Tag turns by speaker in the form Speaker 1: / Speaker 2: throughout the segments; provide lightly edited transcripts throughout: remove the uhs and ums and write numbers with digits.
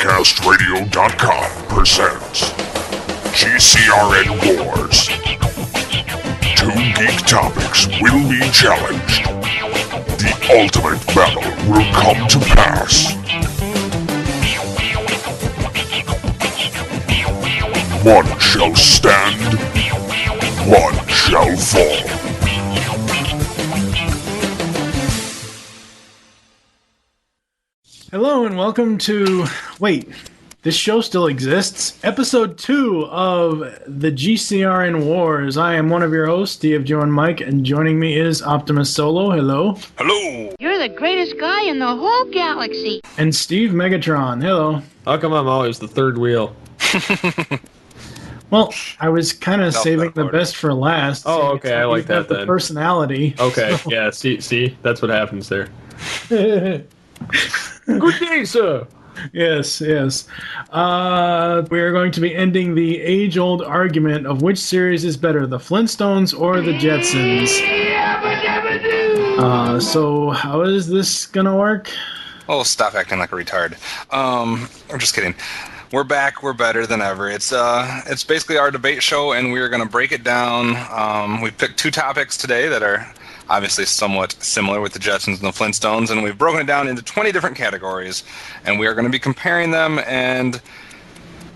Speaker 1: PodcastRadio.com presents GCRN Wars. 2 geek topics will be challenged. The ultimate battle will come to pass. One shall stand, one shall fall.
Speaker 2: Hello and welcome to, this show still exists, episode 2 of the GCRN Wars. I am one of your hosts, Steve, Joe, and Mike, and joining me is Optimus Solo. Hello.
Speaker 1: Hello.
Speaker 3: You're the greatest guy in the whole galaxy.
Speaker 2: And Steve Megatron. Hello.
Speaker 4: How come I'm always the third wheel?
Speaker 2: Well, I was kind of saving the best for last.
Speaker 4: Oh, okay, I like that
Speaker 2: the
Speaker 4: then.
Speaker 2: Personality.
Speaker 4: Okay,
Speaker 2: so.
Speaker 4: Yeah, see, that's what happens there. Good day, sir.
Speaker 2: Yes. We are going to be ending the age-old argument of which series is better, the Flintstones or the Jetsons. So how is this gonna work?
Speaker 5: Oh, stop acting like a retard. I'm just kidding. We're back. We're better than ever. It's basically our debate show, and we're going to break it down. We picked 2 topics today that are obviously somewhat similar with the Jetsons and the Flintstones, and we've broken it down into 20 different categories, and we are going to be comparing them and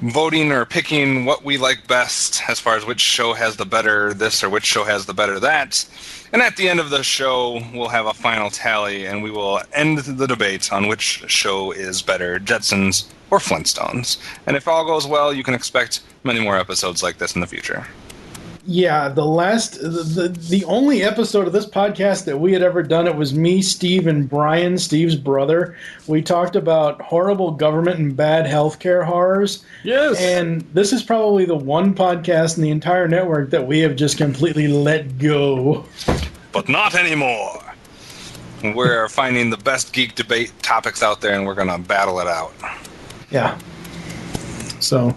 Speaker 5: voting or picking what we like best as far as which show has the better this or which show has the better that. And at the end of the show, we'll have a final tally, and we will end the debate on which show is better, Jetsons or Flintstones. And if all goes well, you can expect many more episodes like this in the future.
Speaker 2: Yeah, the only episode of this podcast that we had ever done, it was me, Steve, and Brian, Steve's brother. We talked about horrible government and bad healthcare horrors.
Speaker 4: Yes.
Speaker 2: And this is probably the one podcast in the entire network that we have just completely let go.
Speaker 5: But not anymore. We're finding the best geek debate topics out there, and we're going to battle it out.
Speaker 2: Yeah. So.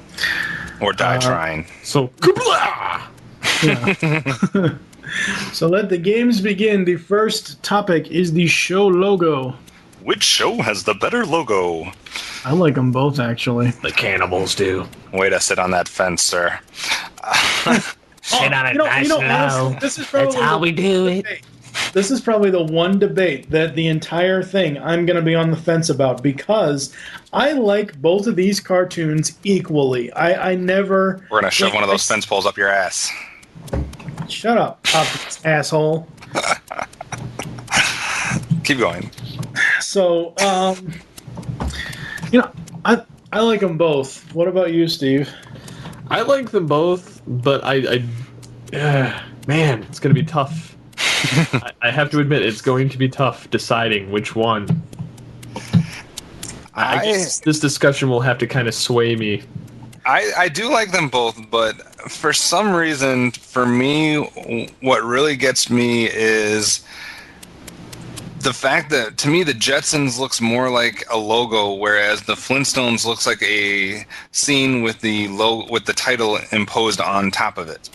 Speaker 5: Or die trying.
Speaker 4: So, kabla!
Speaker 2: Yeah. So let the games begin. The first topic is the show logo.
Speaker 5: Which show has the better logo?
Speaker 2: I like them both, actually.
Speaker 4: The cannibals do.
Speaker 5: Way to sit on that fence, sir.
Speaker 4: Sit on it nice and low.
Speaker 2: This is probably
Speaker 4: That's how we do it.
Speaker 2: This is probably the one debate that the entire thing I'm going to be on the fence about, because I like both of these cartoons equally. I never...
Speaker 5: We're going to shove one of those fence poles up your ass.
Speaker 2: Shut up, asshole.
Speaker 5: Keep going.
Speaker 2: So, I like them both. What about you, Steve?
Speaker 4: I like them both, but man, it's going to be tough. I have to admit, it's going to be tough deciding which one. I guess this discussion will have to kind of sway me.
Speaker 5: I do like them both, but for some reason, for me, what really gets me is the fact that, to me, the Jetsons looks more like a logo, whereas the Flintstones looks like a scene with the title imposed on top of it.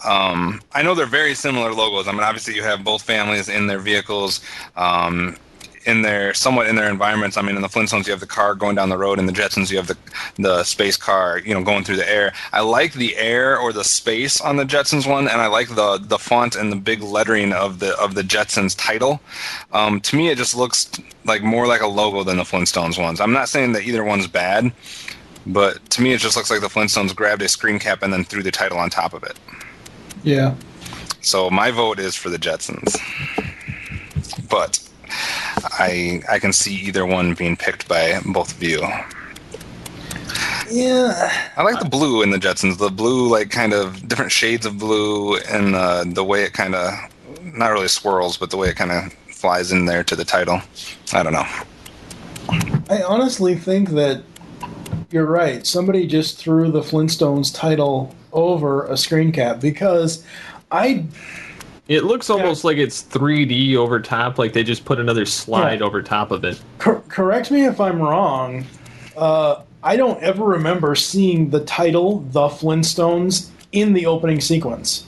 Speaker 5: I know they're very similar logos. I mean, obviously you have both families in their vehicles, somewhat in their environments. I mean, in the Flintstones you have the car going down the road, in the Jetsons you have the space car, going through the air. I like the air or the space on the Jetsons one, and I like the font and the big lettering of the Jetsons title. To me, it just looks like more like a logo than the Flintstones ones. I'm not saying that either one's bad, but to me it just looks like the Flintstones grabbed a screen cap and then threw the title on top of it.
Speaker 2: Yeah.
Speaker 5: So my vote is for the Jetsons. But I can see either one being picked by both of you.
Speaker 2: Yeah.
Speaker 5: I like the blue in the Jetsons. The blue, like, kind of different shades of blue, and the way it kind of, not really swirls, but the way it kind of flies in there to the title. I don't know.
Speaker 2: I honestly think that you're right. Somebody just threw the Flintstones title over a screen cap, because
Speaker 4: it looks almost like it's 3D over top, like they just put another slide over top of it.
Speaker 2: Correct me if I'm wrong. I don't ever remember seeing the title, The Flintstones, in the opening sequence.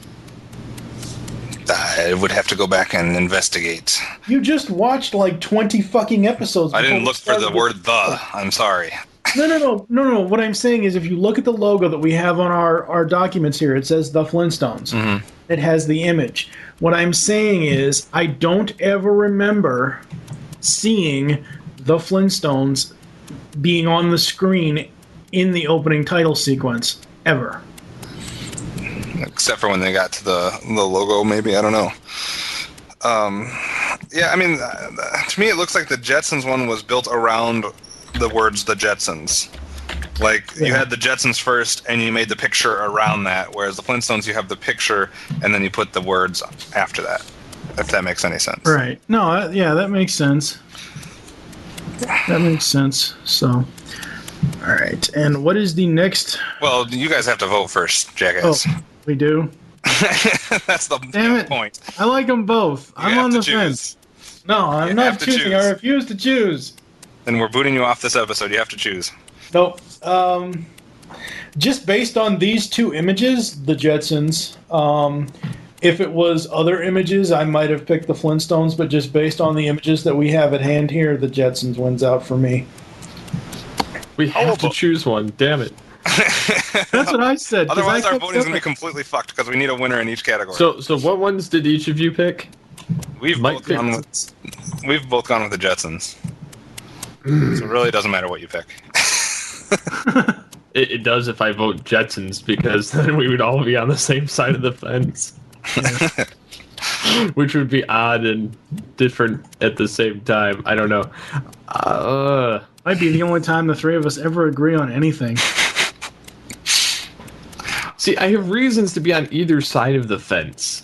Speaker 5: I would have to go back and investigate.
Speaker 2: You just watched like 20 fucking episodes.
Speaker 5: I didn't look for the word "the." I'm sorry.
Speaker 2: No. What I'm saying is, if you look at the logo that we have on our documents here, it says the Flintstones.
Speaker 5: Mm-hmm.
Speaker 2: It has the image. What I'm saying is, I don't ever remember seeing the Flintstones being on the screen in the opening title sequence ever.
Speaker 5: Except for when they got to the logo, maybe, I don't know. Yeah, I mean, to me, it looks like the Jetsons one was built around the words "the Jetsons." Like, you had the Jetsons first, and you made the picture around that, whereas the Flintstones, you have the picture, and then you put the words after that, if that makes any sense.
Speaker 2: Right. No, that makes sense. That makes sense. So, all right. And what is the next?
Speaker 5: Well, you guys have to vote first, jackass.
Speaker 2: Oh, we do?
Speaker 5: That's the
Speaker 2: Damn it.
Speaker 5: point.
Speaker 2: I like them both. I'm on the fence. No, I'm not choosing. I refuse to choose.
Speaker 5: Then we're booting you off this episode. You have to choose.
Speaker 2: Nope. Just based on these two images, the Jetsons. If it was other images, I might have picked the Flintstones, but just based on the images that we have at hand here, the Jetsons wins out for me.
Speaker 4: We have to choose one. Damn it.
Speaker 2: That's what I said.
Speaker 5: Otherwise, our voting's going to be completely fucked because we need a winner in each category.
Speaker 4: So what ones did each of you pick?
Speaker 5: We've both gone with the Jetsons. So it really doesn't matter what you pick.
Speaker 4: It does if I vote Jetsons, because then we would all be on the same side of the fence. Which would be odd and different at the same time. I don't know.
Speaker 2: Might be the only time the three of us ever agree on anything.
Speaker 4: See, I have reasons to be on either side of the fence.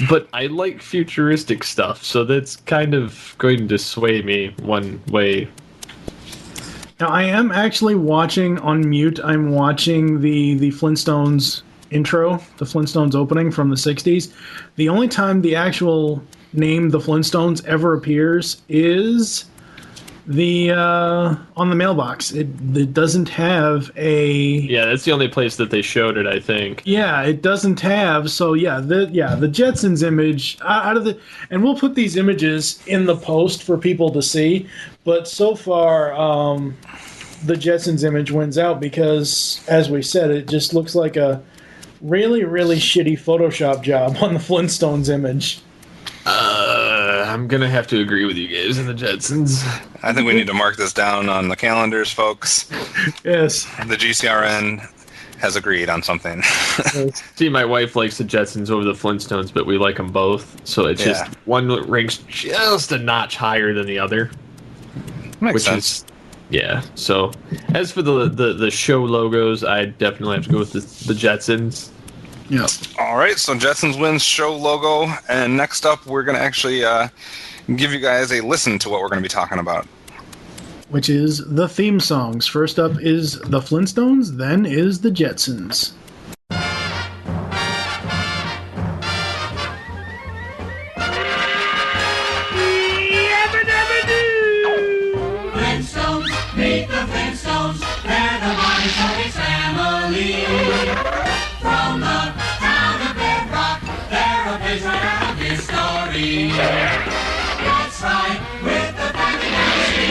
Speaker 4: But I like futuristic stuff, so that's kind of going to sway me one way.
Speaker 2: Now, I am actually watching on mute. I'm watching the Flintstones intro, the Flintstones opening from the 60s. The only time the actual name the Flintstones ever appears is on the mailbox. It doesn't have a...
Speaker 4: Yeah, that's the only place that they showed it, I think.
Speaker 2: Yeah, it doesn't have. So the Jetsons image out of the... And we'll put these images in the post for people to see. But so far, the Jetsons image wins out because, as we said, it just looks like a really, really shitty Photoshop job on the Flintstones image.
Speaker 4: I'm going to have to agree with you guys in the Jetsons.
Speaker 5: I think we need to mark this down on the calendars, folks.
Speaker 2: Yes.
Speaker 5: The GCRN has agreed on something.
Speaker 2: Yes.
Speaker 4: See, my wife likes the Jetsons over the Flintstones, but we like them both. So it's just one ranks just a notch higher than the other.
Speaker 5: Makes sense.
Speaker 4: Yeah. So as for the show logos, I definitely have to go with the Jetsons.
Speaker 2: Yeah.
Speaker 5: All right, so Jetsons wins show logo, and next up we're going to actually give you guys a listen to what we're going to be talking about.
Speaker 2: Which is the theme songs. First up is the Flintstones, then is the Jetsons.
Speaker 6: Flintstones, meet the Flintstones, they're the Bonnie family. From the town of Bedrock, they're a place right out of history. That's right, with the family dynasty,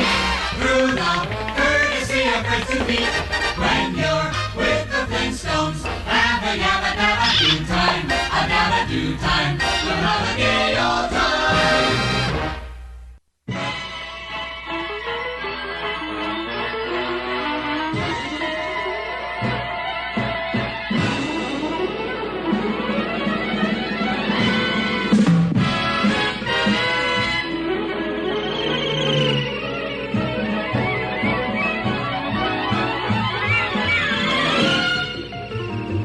Speaker 6: through the courtesy of birds to meet. When you're with the Flintstones, have a yabba dabba do time, a dabba do time, you'll have a gay old time.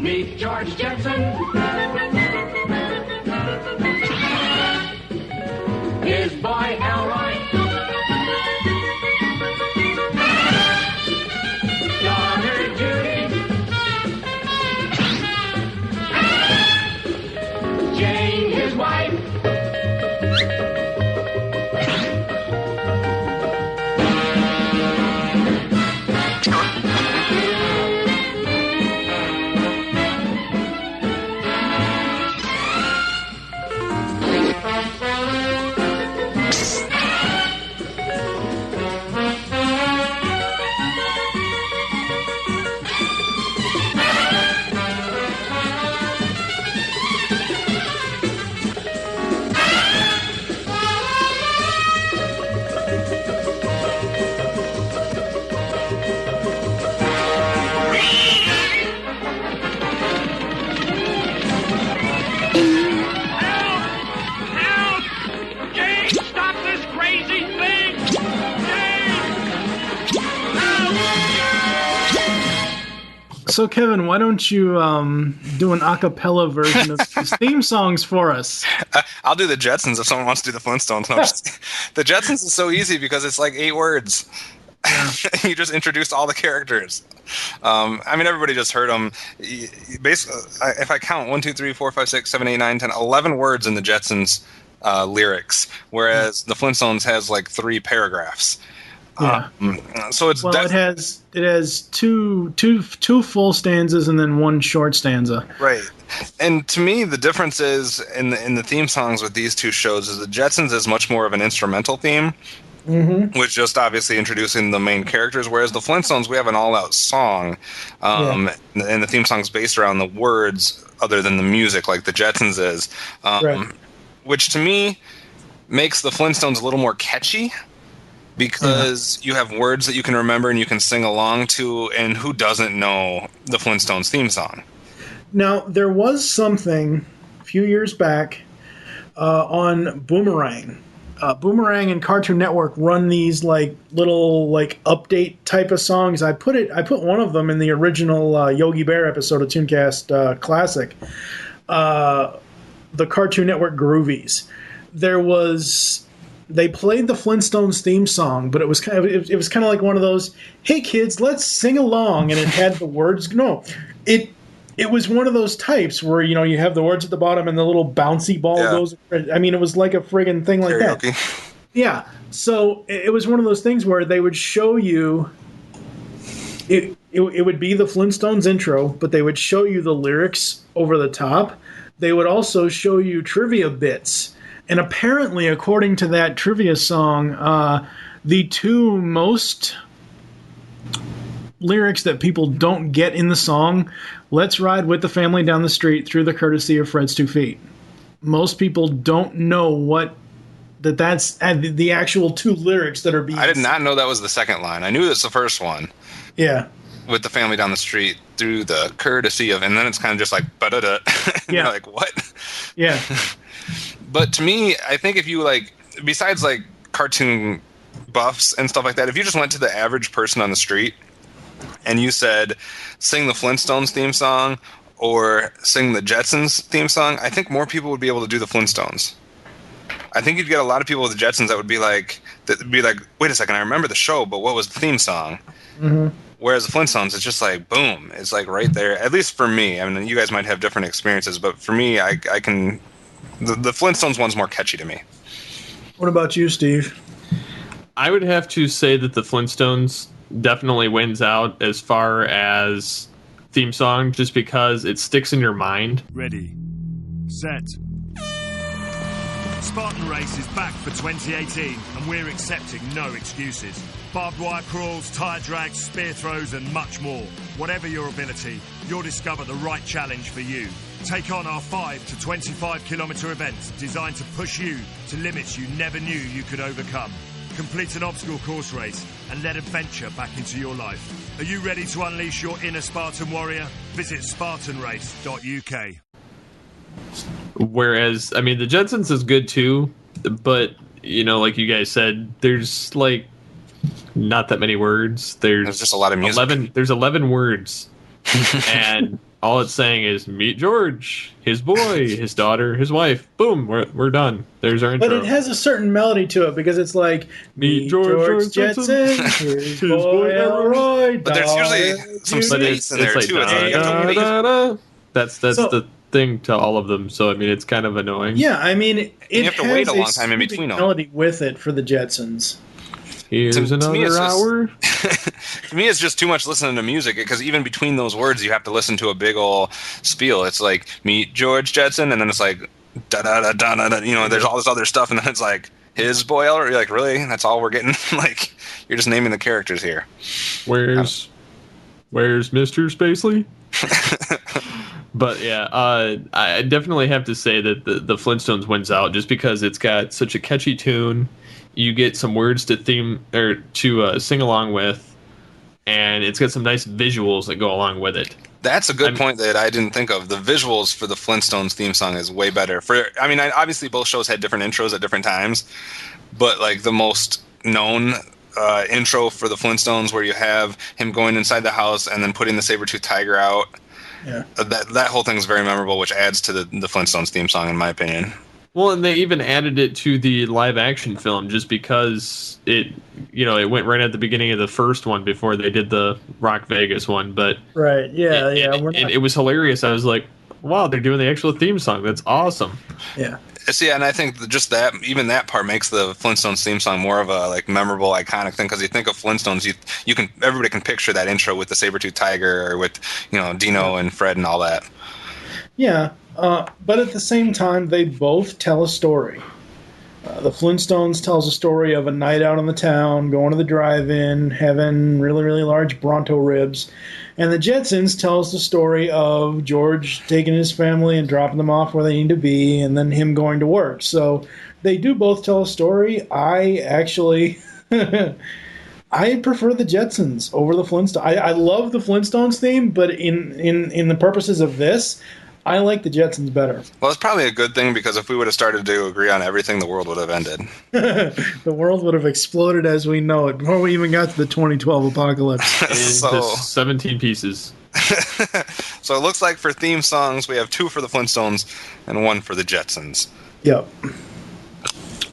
Speaker 6: Meet George Jetson. His boy Elroy. Daughter Judy. Jane, his wife.
Speaker 2: So, Kevin, why don't you do an a cappella version of these theme songs for us?
Speaker 5: I'll do the Jetsons if someone wants to do the Flintstones. No, the Jetsons is so easy because it's like 8 words.
Speaker 2: Yeah.
Speaker 5: You just introduced all the characters. I mean, everybody just heard them. Basically, if I count 1, 2, 3, 4, 5, 6, 7, 8, 9, 10, 11 words in the Jetsons lyrics, whereas the Flintstones has like 3 paragraphs.
Speaker 2: Yeah.
Speaker 5: So it's
Speaker 2: Well, it has two full stanzas and then 1 short stanza.
Speaker 5: right. And to me, the difference is in the theme songs with these 2 shows is the Jetsons is much more of an instrumental theme, which just obviously introducing the main characters, whereas the Flintstones, we have an all-out song, and the theme song's based around the words other than the music, like the Jetsons is,
Speaker 2: Right.
Speaker 5: which to me makes the Flintstones a little more catchy. Because you have words that you can remember and you can sing along to, and who doesn't know the Flintstones theme song?
Speaker 2: Now, there was something a few years back on Boomerang. Boomerang and Cartoon Network run these like little like update type of songs. I put one of them in the original Yogi Bear episode of Tooncast Classic. The Cartoon Network Groovies. They played the Flintstones theme song, but it was kind of like one of those, hey kids, let's sing along, and it had the words. No, it was one of those types where you have the words at the bottom and the little bouncy ball goes. I mean, it was like a friggin' thing like
Speaker 5: Karaoke.
Speaker 2: that. Yeah. So it was one of those things where they would show you. It would be the Flintstones intro, but they would show you the lyrics over the top. They would also show you trivia bits. And apparently, according to that trivia song, the 2 most lyrics that people don't get in the song, "Let's ride with the family down the street through the courtesy of Fred's 2 feet." Most people don't know that's the actual 2 lyrics that are being.
Speaker 5: I did not know that was the second line. I knew it's the first one.
Speaker 2: Yeah.
Speaker 5: With the family down the street through the courtesy of, and then it's kind of just like, ba-da-da. You're like, what?
Speaker 2: Yeah.
Speaker 5: But to me, I think if you besides like cartoon buffs and stuff like that, if you just went to the average person on the street and you said, sing the Flintstones theme song or sing the Jetsons theme song, I think more people would be able to do the Flintstones. I think you'd get a lot of people with the Jetsons that would be like, wait a second, I remember the show, but what was the theme song? Mm-hmm. Whereas the Flintstones, it's just like, boom, it's like right there. At least for me. I mean, you guys might have different experiences, but for me, I can... The Flintstones one's more catchy to me.
Speaker 2: What about you, Steve?
Speaker 4: I would have to say that the Flintstones definitely wins out as far as theme song, just because it sticks in your mind.
Speaker 7: Ready, set. Spartan Race is back for 2018, and we're accepting no excuses. Barbed wire crawls, tire drags, spear throws, and much more. Whatever your ability, you'll discover the right challenge for you. Take on our 5 to 25 kilometre events designed to push you to limits you never knew you could overcome. Complete an obstacle course race and let adventure back into your life. Are you ready to unleash your inner Spartan warrior? Visit spartanrace.uk.
Speaker 4: Whereas, I mean, the Jetsons is good too, but, like you guys said, there's not that many words. There's
Speaker 5: just a lot of music.
Speaker 4: There's 11 words. And all it's saying is meet George, his boy, his daughter, his wife. Boom, we're done. There's our intro.
Speaker 2: But it has a certain melody to it because it's like
Speaker 4: meet George
Speaker 2: Jetson, his boy Elroy.
Speaker 5: But there's usually some space in there
Speaker 4: like,
Speaker 5: too.
Speaker 4: That's the thing to all of them. So I mean, it's kind of annoying.
Speaker 2: Yeah, I mean,
Speaker 5: you have to wait a long time in between them.
Speaker 2: Melody with it for the Jetsons.
Speaker 4: Here's another hour.
Speaker 5: To me, it's just too much listening to music, because even between those words, you have to listen to a big ol' spiel. It's like, meet George Jetson, and then it's like, da-da-da-da-da-da, there's all this other stuff, and then it's like, his boy Elroy. You're like, really? That's all we're getting? Like, you're just naming the characters here.
Speaker 4: Where's Mr. Spacely? But yeah, I definitely have to say that the Flintstones wins out just because it's got such a catchy tune. You get some words to sing along with, and it's got some nice visuals that go along with it.
Speaker 5: That's a good point that I didn't think of. The visuals for the Flintstones theme song is way better. Obviously both shows had different intros at different times, but like the most known intro for the Flintstones where you have him going inside the house and then putting the saber-tooth tiger out.
Speaker 2: Yeah.
Speaker 5: That whole thing is very memorable, which adds to the Flintstones theme song, in my opinion.
Speaker 4: Well, and they even added it to the live action film just because it went right at the beginning of the first one before they did the Rock Vegas one. But
Speaker 2: right, yeah,
Speaker 4: it was hilarious. I was like, wow, they're doing the actual theme song. That's awesome.
Speaker 2: Yeah.
Speaker 5: See, and I think just that, even that part makes the Flintstones theme song more of a memorable, iconic thing. Because you think of Flintstones, everybody can picture that intro with the saber-tooth tiger or with Dino and Fred and all that.
Speaker 2: Yeah, but at the same time, they both tell a story. The Flintstones tells a story of a night out in the town, going to the drive-in, having really, really large Bronto ribs. And the Jetsons tells the story of George taking his family and dropping them off where they need to be, and then him going to work. So they do both tell a story. I actually... I prefer the Jetsons over the Flintstones. I love the Flintstones theme, but in the purposes of this, I like the Jetsons better.
Speaker 5: Well, it's probably a good thing, because if we would have started to agree on everything, the world would have ended.
Speaker 2: The world would have exploded as we know it before we even got to the 2012 apocalypse.
Speaker 4: Into 17 pieces.
Speaker 5: So it looks like for theme songs, we have 2 for the Flintstones and 1 for the Jetsons.
Speaker 2: Yep.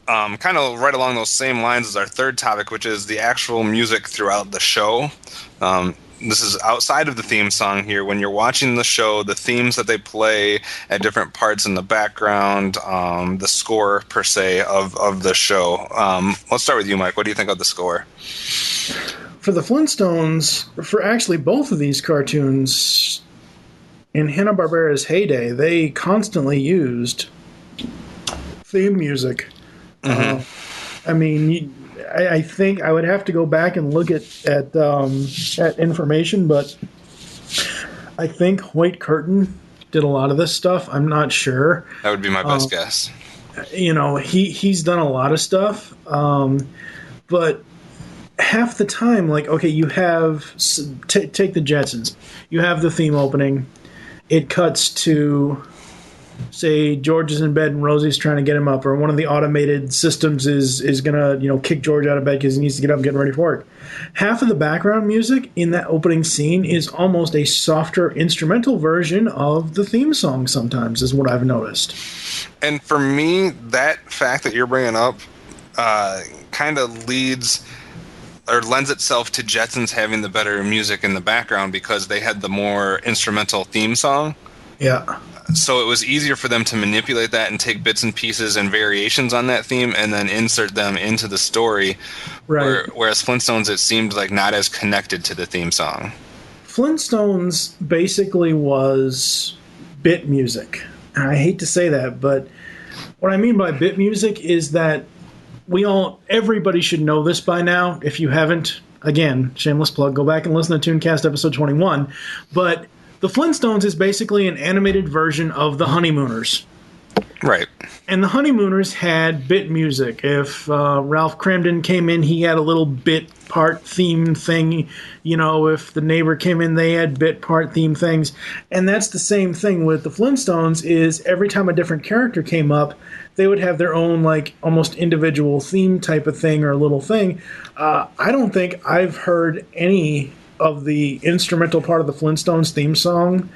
Speaker 5: Kind of right along those same lines as our third topic, which is the actual music throughout the show. This is outside of the theme song here. When you're watching the show, the themes that they play at different parts in the background, the score, per se, of the show. Let's start with you, Mike. What do you think of the score?
Speaker 2: For the Flintstones, for actually both of these cartoons, in Hanna-Barbera's heyday, they constantly used theme music. I mean, I think I would have to go back and look at information, but I think Hoyt Curtin did a lot of this stuff. I'm not sure.
Speaker 5: That would be my best guess.
Speaker 2: He's done a lot of stuff, but half the time, you have take the Jetsons. You have the theme opening. It cuts to, say, George is in bed and Rosie's trying to get him up, or one of the automated systems is gonna kick George out of bed because he needs to get up and get ready for work. Half of the background music in that opening scene is almost a softer instrumental version of the theme song. Sometimes is what I've noticed.
Speaker 5: And for me, that fact that you're bringing up kind of leads or lends itself to Jetsons having the better music in the background, because they had the more instrumental theme song.
Speaker 2: Yeah.
Speaker 5: So it was easier for them to manipulate that and take bits and pieces and variations on that theme and then insert them into the story.
Speaker 2: Right.
Speaker 5: Whereas Flintstones, it seemed like not as connected to the theme song.
Speaker 2: Flintstones basically was bit music. And I hate to say that, but what I mean by bit music is that everybody should know this by now. If you haven't, again, shameless plug, go back and listen to Tooncast episode 21. But the Flintstones is basically an animated version of the Honeymooners.
Speaker 5: Right.
Speaker 2: And the Honeymooners had bit music. If Ralph Cramden came in, he had a little bit part theme thing. If the neighbor came in, they had bit part theme things. And that's the same thing with the Flintstones, is every time a different character came up, they would have their own, almost individual theme type of thing or a little thing. I don't think I've heard any of the instrumental part of the Flintstones theme song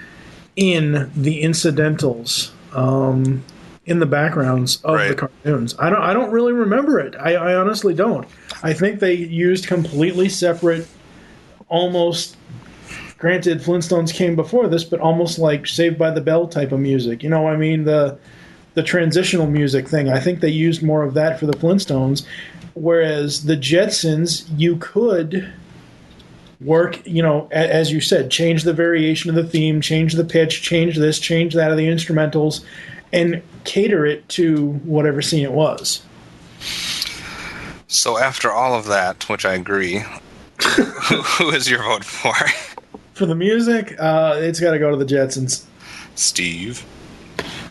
Speaker 2: in the incidentals, in the backgrounds of the cartoons. I don't really remember it. I honestly don't. I think they used completely separate, almost, granted Flintstones came before this, but almost like Saved by the Bell type of music. The transitional music thing. I think they used more of that for the Flintstones, whereas the Jetsons, you could work, as you said, change the variation of the theme, change the pitch, change this, change that of the instrumentals, and cater it to whatever scene it was.
Speaker 5: So after all of that, which I agree, who is your vote for?
Speaker 2: For the music, it's got to go to the Jetsons.
Speaker 5: Steve?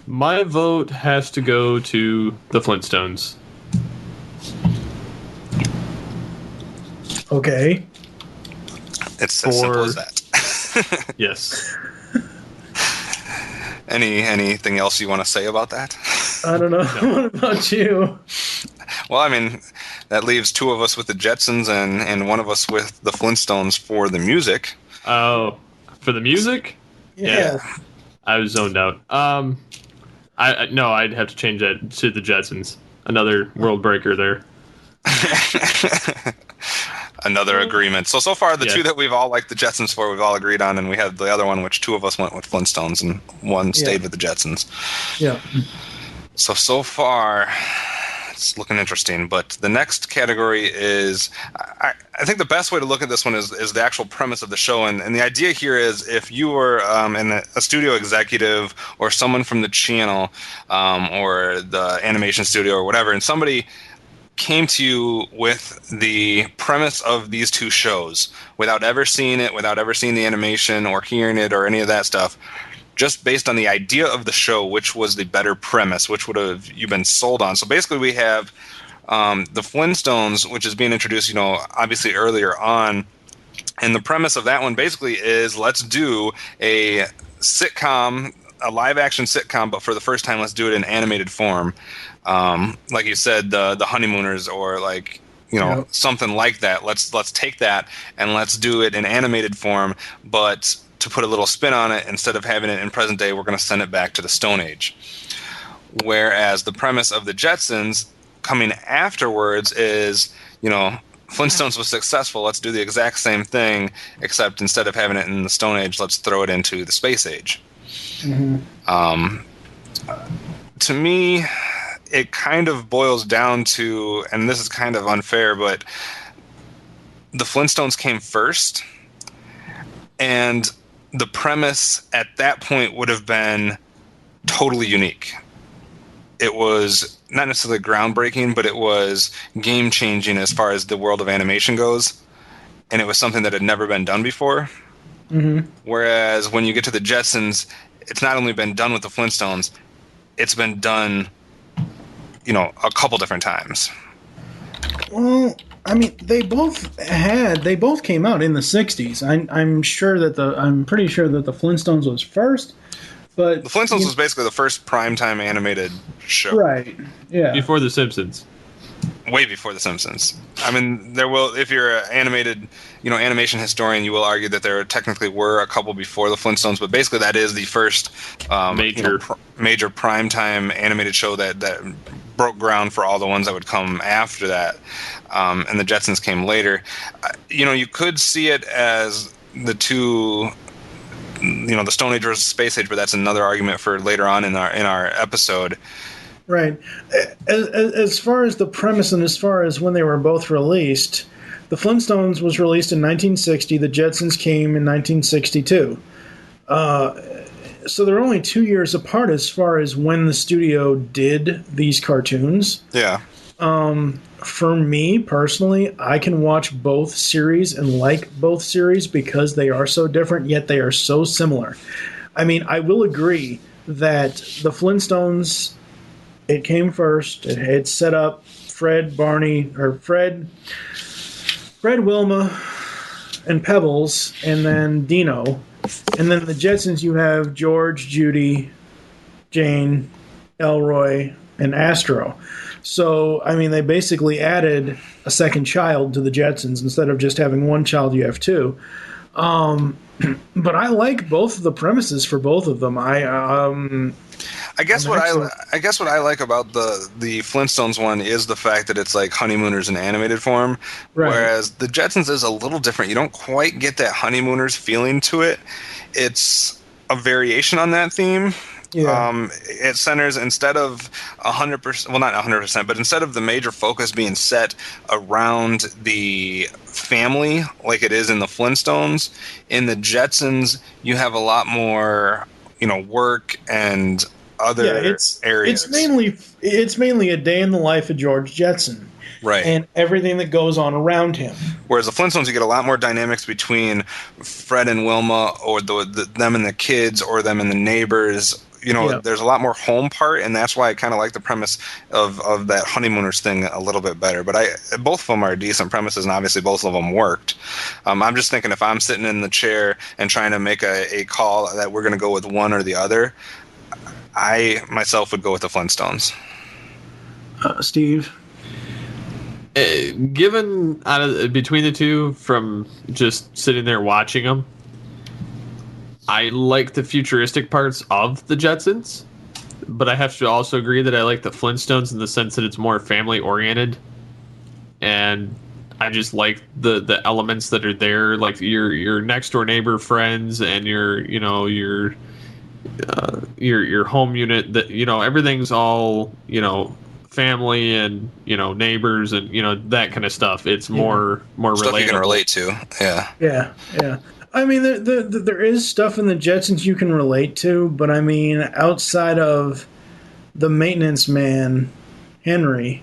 Speaker 4: My vote has to go to the Flintstones.
Speaker 2: Okay.
Speaker 5: It's as simple as that.
Speaker 4: Yes.
Speaker 5: Anything else you want to say about that?
Speaker 2: I don't know.
Speaker 4: No.
Speaker 2: What about you?
Speaker 5: Well, I mean, That leaves two of us with the Jetsons and one of us with the Flintstones for the music.
Speaker 4: Oh, for the music?
Speaker 2: Yeah.
Speaker 4: I was zoned out. No, I'd have to change that to the Jetsons. Another world breaker there.
Speaker 5: Another agreement. So far, the
Speaker 4: Yeah.
Speaker 5: two that we've all liked the Jetsons for, we've all agreed on, and we had the other one, which two of us went with Flintstones, and one stayed with the Jetsons.
Speaker 2: Yeah.
Speaker 5: So far, it's looking interesting. But the next category is, I think the best way to look at this one is the actual premise of the show. And the idea here is if you were a studio executive or someone from the channel or the animation studio or whatever, and somebody came to you with the premise of these two shows without ever seeing it, without ever seeing the animation or hearing it or any of that stuff, just based on the idea of the show, which was the better premise, which would have you been sold on. So basically we have the Flintstones, which is being introduced, obviously earlier on. And the premise of that one basically is let's do a sitcom, a live action sitcom, but for the first time, let's do it in animated form. Like you said, the Honeymooners or something like that. Let's take that and let's do it in animated form, but to put a little spin on it, instead of having it in present day, we're going to send it back to the Stone Age. Whereas the premise of the Jetsons coming afterwards is, Flintstones was successful. Let's do the exact same thing, except instead of having it in the Stone Age, let's throw it into the Space Age. Mm-hmm. To me, it kind of boils down to, and this is kind of unfair, but the Flintstones came first, and the premise at that point would have been totally unique. It was not necessarily groundbreaking, but it was game-changing as far as the world of animation goes, and it was something that had never been done before. Mm-hmm. Whereas when you get to the Jetsons, it's not only been done with the Flintstones, it's been done, a couple different times.
Speaker 2: Well, I mean, they both came out in the 60s. I'm pretty sure that the Flintstones was first, but
Speaker 5: the Flintstones was basically the first primetime animated show.
Speaker 2: Right. Yeah.
Speaker 4: Before The Simpsons.
Speaker 5: Way before The Simpsons. I mean, if you're an animation historian, you will argue that there technically were a couple before the Flintstones, but basically that is the first major primetime animated show that broke ground for all the ones that would come after that. And the Jetsons came later. You could see it as the two, the Stone Age versus Space Age, but that's another argument for later on in our episode.
Speaker 2: Right. As far as the premise and as far as when they were both released, the Flintstones was released in 1960. The Jetsons came in 1962. So they're only 2 years apart as far as when the studio did these cartoons.
Speaker 5: Yeah.
Speaker 2: For me, personally, I can watch both series and like both series because they are so different, yet they are so similar. I mean, I will agree that the Flintstones, it came first. It had set up Fred, Wilma, and Pebbles, and then Dino. And then the Jetsons, you have George, Judy, Jane, Elroy, and Astro. So, I mean, they basically added a second child to the Jetsons. Instead of just having one child, you have two. But I like both of the premises for both of them.
Speaker 5: I guess what I like about the Flintstones one is the fact that it's like Honeymooners in animated form, right. Whereas the Jetsons is a little different. You don't quite get that Honeymooners feeling to it. It's a variation on that theme. Yeah. It centers, instead of 100%, well, not 100%, but instead of the major focus being set around the family like it is in the Flintstones, in the Jetsons you have a lot more, work and other areas.
Speaker 2: It's mainly a day in the life of George Jetson.
Speaker 5: Right.
Speaker 2: And everything that goes on around him.
Speaker 5: Whereas the Flintstones, you get a lot more dynamics between Fred and Wilma, or them and the kids, or them and the neighbors. There's a lot more home part, and that's why I kind of like the premise of that Honeymooners thing a little bit better. But both of them are decent premises, and obviously both of them worked. I'm just thinking, if I'm sitting in the chair and trying to make a call that we're going to go with one or the other, I myself would go with the Flintstones.
Speaker 2: Steve?
Speaker 4: given between the two, from just sitting there watching them, I like the futuristic parts of the Jetsons, but I have to also agree that I like the Flintstones in the sense that it's more family oriented, and I just like the elements that are there, like your next door neighbor friends and your home unit. That everything's all family and neighbors and that kind of stuff. It's more
Speaker 5: Stuff
Speaker 4: relatable.
Speaker 5: you can relate to. Yeah.
Speaker 2: Yeah. I mean, there is stuff in the Jetsons you can relate to, but I mean, outside of the maintenance man, Henry,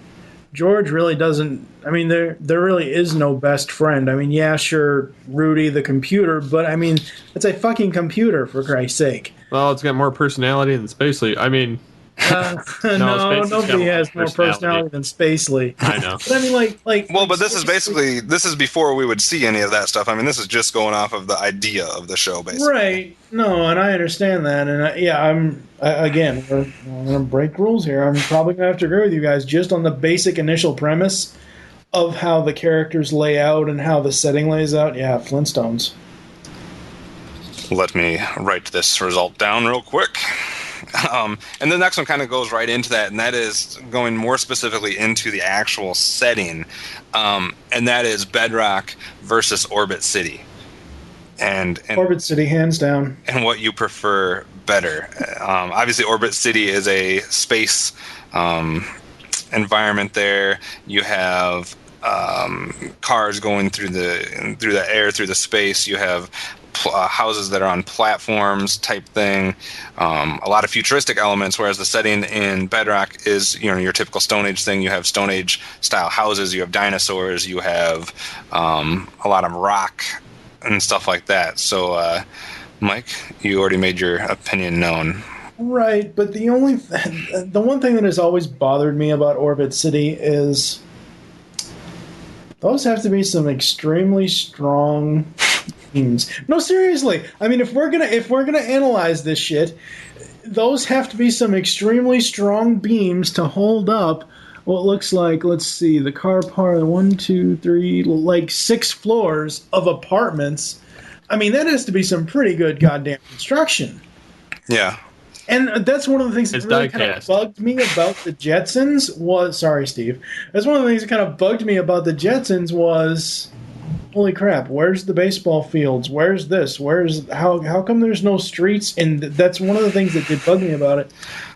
Speaker 2: George really doesn't. I mean, there really is no best friend. I mean, yeah, sure, Rudy the computer, but I mean, it's a fucking computer, for Christ's sake.
Speaker 4: Well, it's got more personality than Spacely. I mean,
Speaker 2: No,
Speaker 4: Spacely's got
Speaker 2: nobody has more personality than Spacely.
Speaker 4: I know.
Speaker 2: But I mean, like.
Speaker 5: Well, but this is before we would see any of that stuff. I mean, this is just going off of the idea of the show, basically.
Speaker 2: Right. No, and I understand that, and again, we're going to break rules here. I'm probably going to have to agree with you guys just on the basic initial premise of how the characters lay out and how the setting lays out. Yeah, Flintstones.
Speaker 5: Let me write this result down real quick. And the next one kind of goes right into that, and that is going more specifically into the actual setting, and that is Bedrock versus Orbit City. And
Speaker 2: Orbit City, hands down.
Speaker 5: And what you prefer better. Obviously, Orbit City is a space environment there. You have cars going through the air, through the space. You have houses that are on platforms type thing. A lot of futuristic elements, whereas the setting in Bedrock is your typical Stone Age thing. You have Stone Age style houses. You have dinosaurs. You have a lot of rock and stuff like that. So, Mike, you already made your opinion known.
Speaker 2: Right, but the one thing that has always bothered me about Orbit City is those have to be some extremely strong beams. No, seriously. I mean, if we're gonna analyze this shit, those have to be some extremely strong beams to hold up what looks like, let's see, the car part, 1, 2, 3, like 6 floors of apartments. I mean, that has to be some pretty good goddamn construction.
Speaker 5: Yeah.
Speaker 2: And that's one of the things that really kind of bugged me about the Jetsons was... Sorry, Steve. That's one of the things that kind of bugged me about the Jetsons was... Holy crap, where's the baseball fields? Where's this? How come there's no streets? And that's one of the things that did bug me about it.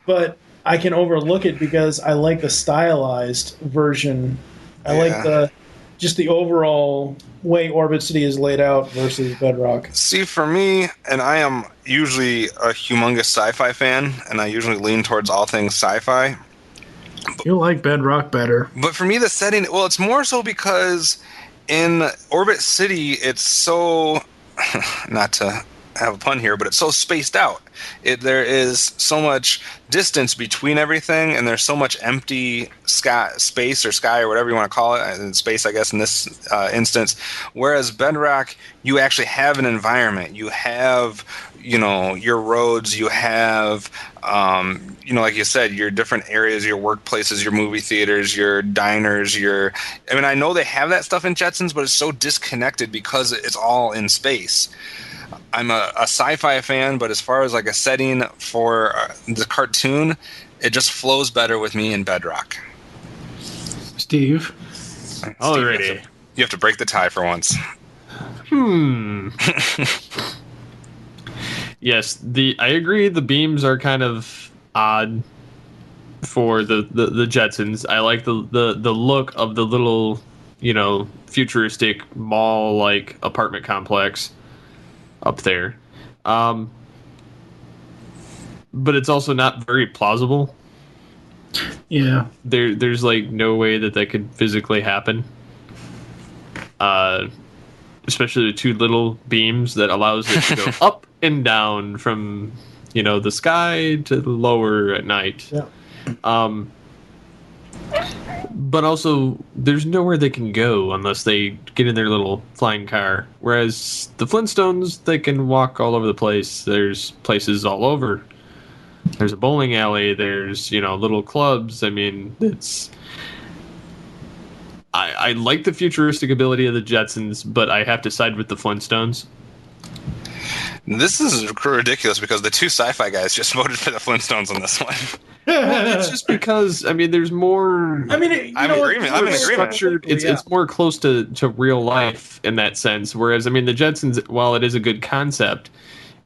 Speaker 2: But I can overlook it because I like the stylized version. I like the overall way Orbit City is laid out versus Bedrock.
Speaker 5: See, for me, and I am usually a humongous sci-fi fan, and I usually lean towards all things sci-fi.
Speaker 2: You like Bedrock better.
Speaker 5: But for me, the setting, well, it's more so because in Orbit City, it's so, not to have a pun here, but it's so spaced out. There is so much distance between everything, and there's so much empty space or sky or whatever you want to call it, space, I guess, in this instance. Whereas Bedrock, you actually have an environment. You have, your roads. You have, like you said, your different areas, your workplaces, your movie theaters, your diners, I know they have that stuff in Jetsons, but it's so disconnected because it's all in space. I'm a sci-fi fan, but as far as like a setting for the cartoon, it just flows better with me in Bedrock.
Speaker 2: Steve?
Speaker 4: Alrighty.
Speaker 5: You have to break the tie for once.
Speaker 4: Yes, I agree. The beams are kind of odd for the Jetsons. I like the look of the little, futuristic mall-like apartment complex up there. But it's also not very plausible.
Speaker 2: Yeah.
Speaker 4: There's like no way that could physically happen. Especially the two little beams that allows it to go up and down from, the sky to the lower at night.
Speaker 2: Yeah.
Speaker 4: But also, there's nowhere they can go unless they get in their little flying car. Whereas the Flintstones, they can walk all over the place. There's places all over. There's a bowling alley. There's, little clubs. I mean, I like the futuristic ability of the Jetsons, but I have to side with the Flintstones.
Speaker 5: This is ridiculous because the two sci-fi guys just voted for the Flintstones on this one.
Speaker 4: Well, it's just because there's more.
Speaker 2: I mean,
Speaker 5: I'm in agreement. I'm in agreement.
Speaker 4: Structured. It's more close to real life in that sense. Whereas the Jetsons, while it is a good concept,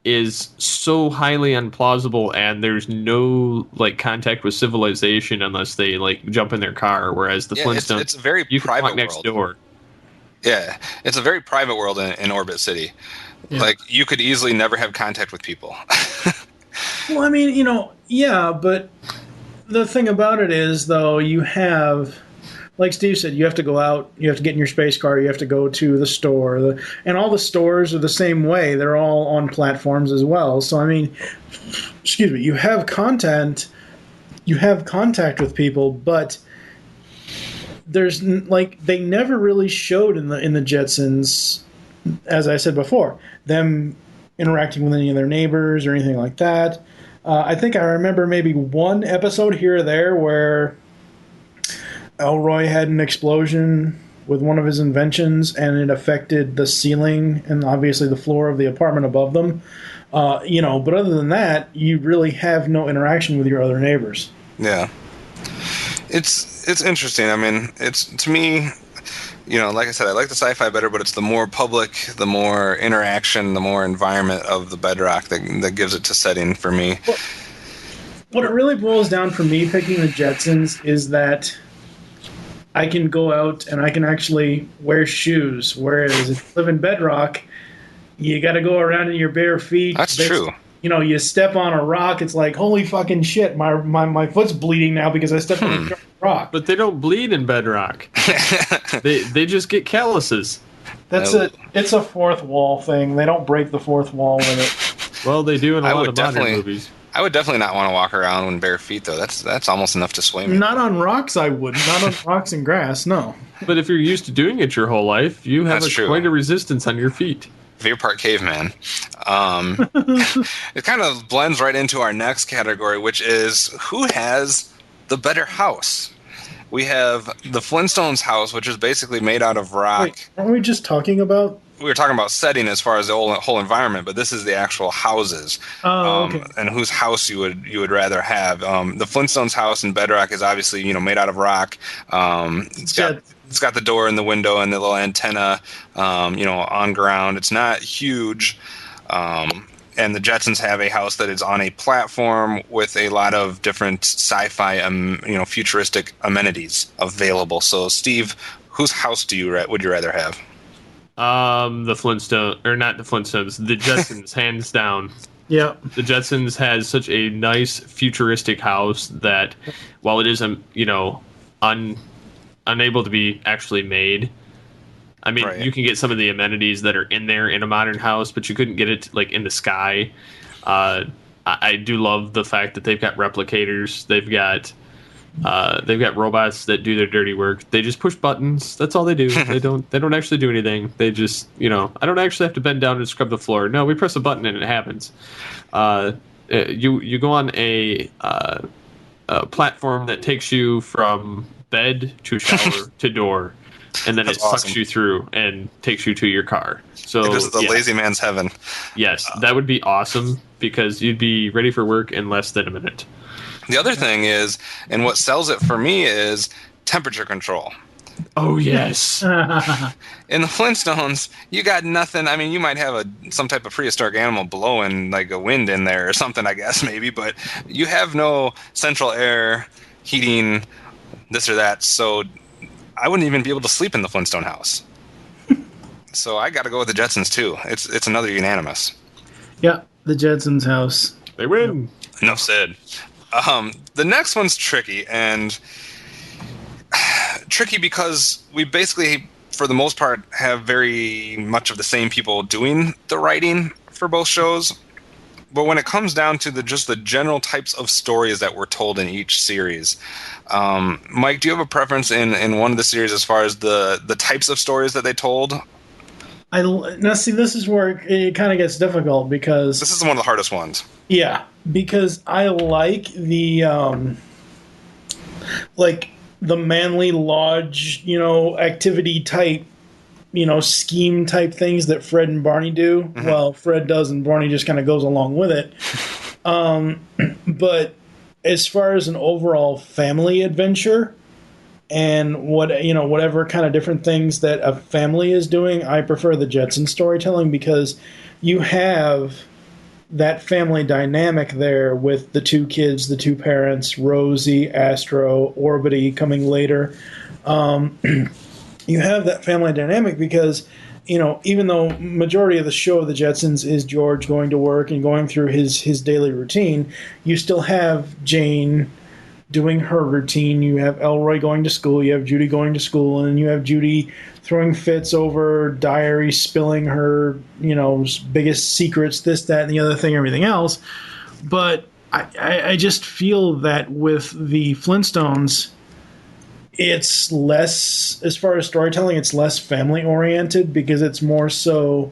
Speaker 4: is so highly implausible, and there's no like contact with civilization unless they like jump in their car. Whereas the Flintstones,
Speaker 5: it's a very
Speaker 4: you
Speaker 5: private
Speaker 4: can walk next
Speaker 5: world.
Speaker 4: door.
Speaker 5: Yeah, it's a very private world in Orbit City. Yeah. Like, you could easily never have contact with people.
Speaker 2: Well, I mean, yeah, but the thing about it is, though, you have, like Steve said, you have to go out, you have to get in your space car, you have to go to the store, and all the stores are the same way. They're all on platforms as well. So, I mean, excuse me, you have contact with people, but there's, like, they never really showed in the Jetsons, as I said before, them interacting with any of their neighbors or anything like that. I think I remember maybe one episode here or there where Elroy had an explosion with one of his inventions and it affected the ceiling and obviously the floor of the apartment above them. But other than that, you really have no interaction with your other neighbors.
Speaker 5: Yeah. It's interesting. I mean, it's, to me, like I said, I like the sci-fi better, but it's the more public, the more interaction, the more environment of the Bedrock that gives it to setting for me.
Speaker 2: What it really boils down for me picking the Jetsons is that I can go out and I can actually wear shoes, whereas if you live in Bedrock, you got to go around in your bare feet.
Speaker 5: That's true.
Speaker 2: You step on a rock, it's like, holy fucking shit, my foot's bleeding now because I stepped on a rock.
Speaker 4: But they don't bleed in Bedrock. they just get calluses.
Speaker 2: It's a fourth wall thing. They don't break the fourth wall with it.
Speaker 4: Well, they do in a lot of modern movies.
Speaker 5: I would definitely not want to walk around in bare feet, though. That's almost enough to sway me.
Speaker 2: Not on rocks, I wouldn't. Not on rocks and grass, no.
Speaker 4: But if you're used to doing it your whole life, you have quite a resistance on your feet.
Speaker 5: You're part caveman. It kind of blends right into our next category, which is who has the better house. We have the Flintstones house, which is basically made out of rock.
Speaker 2: Wait, aren't we just talking about?
Speaker 5: We were talking about setting as far as the whole environment, but this is the actual houses.
Speaker 2: Okay.
Speaker 5: And whose house you would rather have. The Flintstones house in Bedrock is obviously made out of rock. It's got the door and the window and the little antenna, on ground. It's not huge. And the Jetsons have a house that is on a platform with a lot of different sci-fi, futuristic amenities available. So, Steve, whose house would you rather have?
Speaker 4: The Flintstones, or not the Flintstones, the Jetsons, hands down.
Speaker 2: Yeah.
Speaker 4: The Jetsons has such a nice futuristic house that while it is, unable to be actually made. I mean, right. You can get some of the amenities that are in there in a modern house, but you couldn't get it like in the sky. I do love the fact that they've got replicators. They've got robots that do their dirty work. They just push buttons. That's all they do. They don't actually do anything. They just, I don't actually have to bend down and scrub the floor. No, we press a button and it happens. You go on a platform that takes you from bed to shower to door, and then it sucks you through and takes you to your car. So
Speaker 5: it is the lazy man's heaven.
Speaker 4: Yes, that would be awesome because you'd be ready for work in less than a minute.
Speaker 5: The other thing is, and what sells it for me is temperature control.
Speaker 4: Oh, yes.
Speaker 5: In the Flintstones, you got nothing. I mean, you might have some type of prehistoric animal blowing like a wind in there or something, I guess, maybe, but you have no central air heating, this or that, so I wouldn't even be able to sleep in the Flintstone house. So I got to go with the Jetsons, too. It's another unanimous.
Speaker 2: Yeah, the Jetsons house.
Speaker 4: They win.
Speaker 5: Enough said. The next one's tricky, and tricky because we basically, for the most part, have very much of the same people doing the writing for both shows. But when it comes down to just the general types of stories that were told in each series, Mike, do you have a preference in one of the series as far as the types of stories that they told?
Speaker 2: Now, see, this is where it kind of gets difficult because...
Speaker 5: This is one of the hardest ones.
Speaker 2: Yeah, because I like the... the manly lodge, activity type, scheme type things that Fred and Barney do. Mm-hmm. Well, Fred does, and Barney just kind of goes along with it. But as far as an overall family adventure and whatever kind of different things that a family is doing, I prefer the Jetsons storytelling because you have that family dynamic there with the two kids, the two parents, Rosie, Astro, Orbity coming later. You have that family dynamic because, even though majority of the show of the Jetsons is George going to work and going through his daily routine, you still have Jane doing her routine. You have Elroy going to school. You have Judy going to school. And then you have Judy throwing fits over Diary, spilling her, biggest secrets, this, that, and the other thing, everything else. But I just feel that with the Flintstones, it's less, as far as storytelling, it's less family oriented because it's more so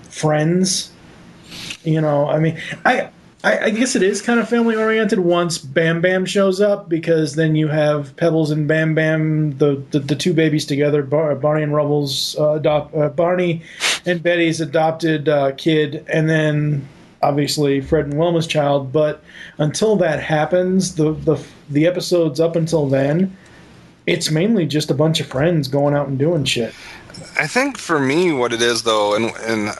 Speaker 2: friends. I guess it is kind of family oriented once Bam Bam shows up because then you have Pebbles and Bam Bam, the two babies together, Barney and Rubble's Barney and Betty's adopted kid, and then obviously Fred and Wilma's child. But until that happens, the episodes up until then, it's mainly just a bunch of friends going out and doing shit.
Speaker 5: I think for me, what it is though, and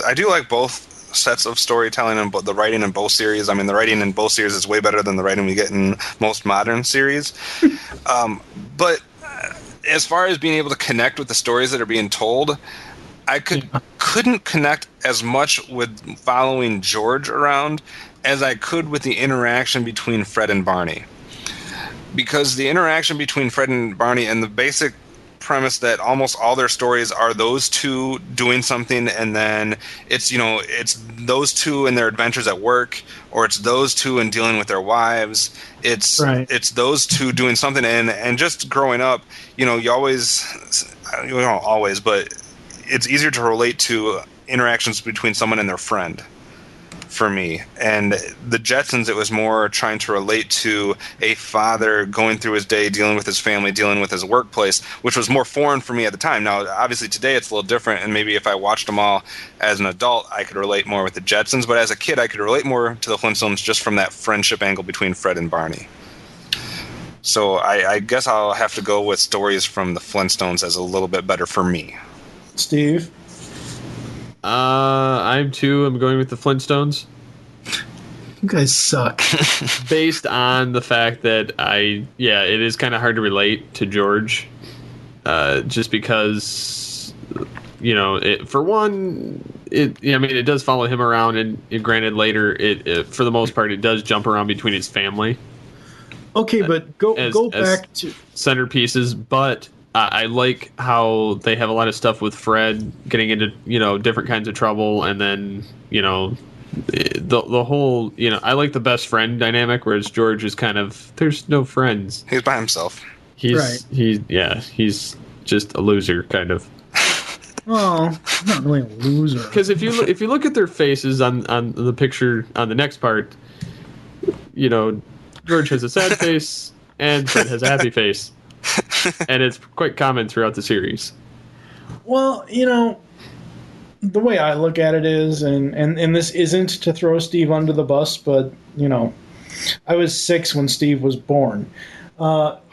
Speaker 5: I do like both sets of storytelling and the writing in both series. I mean, the writing in both series is way better than the writing we get in most modern series. But as far as being able to connect with the stories that are being told, I couldn't connect as much with following George around as I could with the interaction between Fred and Barney. Because the interaction between Fred and Barney and the basic premise that almost all their stories are those two doing something, and then it's those two in their adventures at work, or it's those two in dealing with their wives. It's those two doing something, and just growing up, you don't always, but it's easier to relate to interactions between someone and their friend. For me. And the Jetsons, it was more trying to relate to a father going through his day, dealing with his family, dealing with his workplace, which was more foreign for me at the time. Now, obviously today it's a little different, and maybe if I watched them all as an adult, I could relate more with the Jetsons, but as a kid, I could relate more to the Flintstones just from that friendship angle between Fred and Barney. So I guess I'll have to go with stories from the Flintstones as a little bit better for me.
Speaker 2: Steve?
Speaker 4: I'm going with the Flintstones.
Speaker 2: You guys suck.
Speaker 4: Based on the fact that it is kind of hard to relate to George, just because, for one, it does follow him around, and granted later, it for the most part, it does jump around between his family.
Speaker 2: Okay, but go back to
Speaker 4: centerpieces, but I like how they have a lot of stuff with Fred getting into, different kinds of trouble, and then, the whole, I like the best friend dynamic, whereas George is kind of, there's no friends.
Speaker 5: He's by himself.
Speaker 4: He's just a loser, kind of.
Speaker 2: Well, not really a loser.
Speaker 4: Because if you look at their faces on the picture on the next part, George has a sad face and Fred has a happy face. And it's quite common throughout the series.
Speaker 2: Well, the way I look at it is, and this isn't to throw Steve under the bus, but, I was 6 when Steve was born. Shut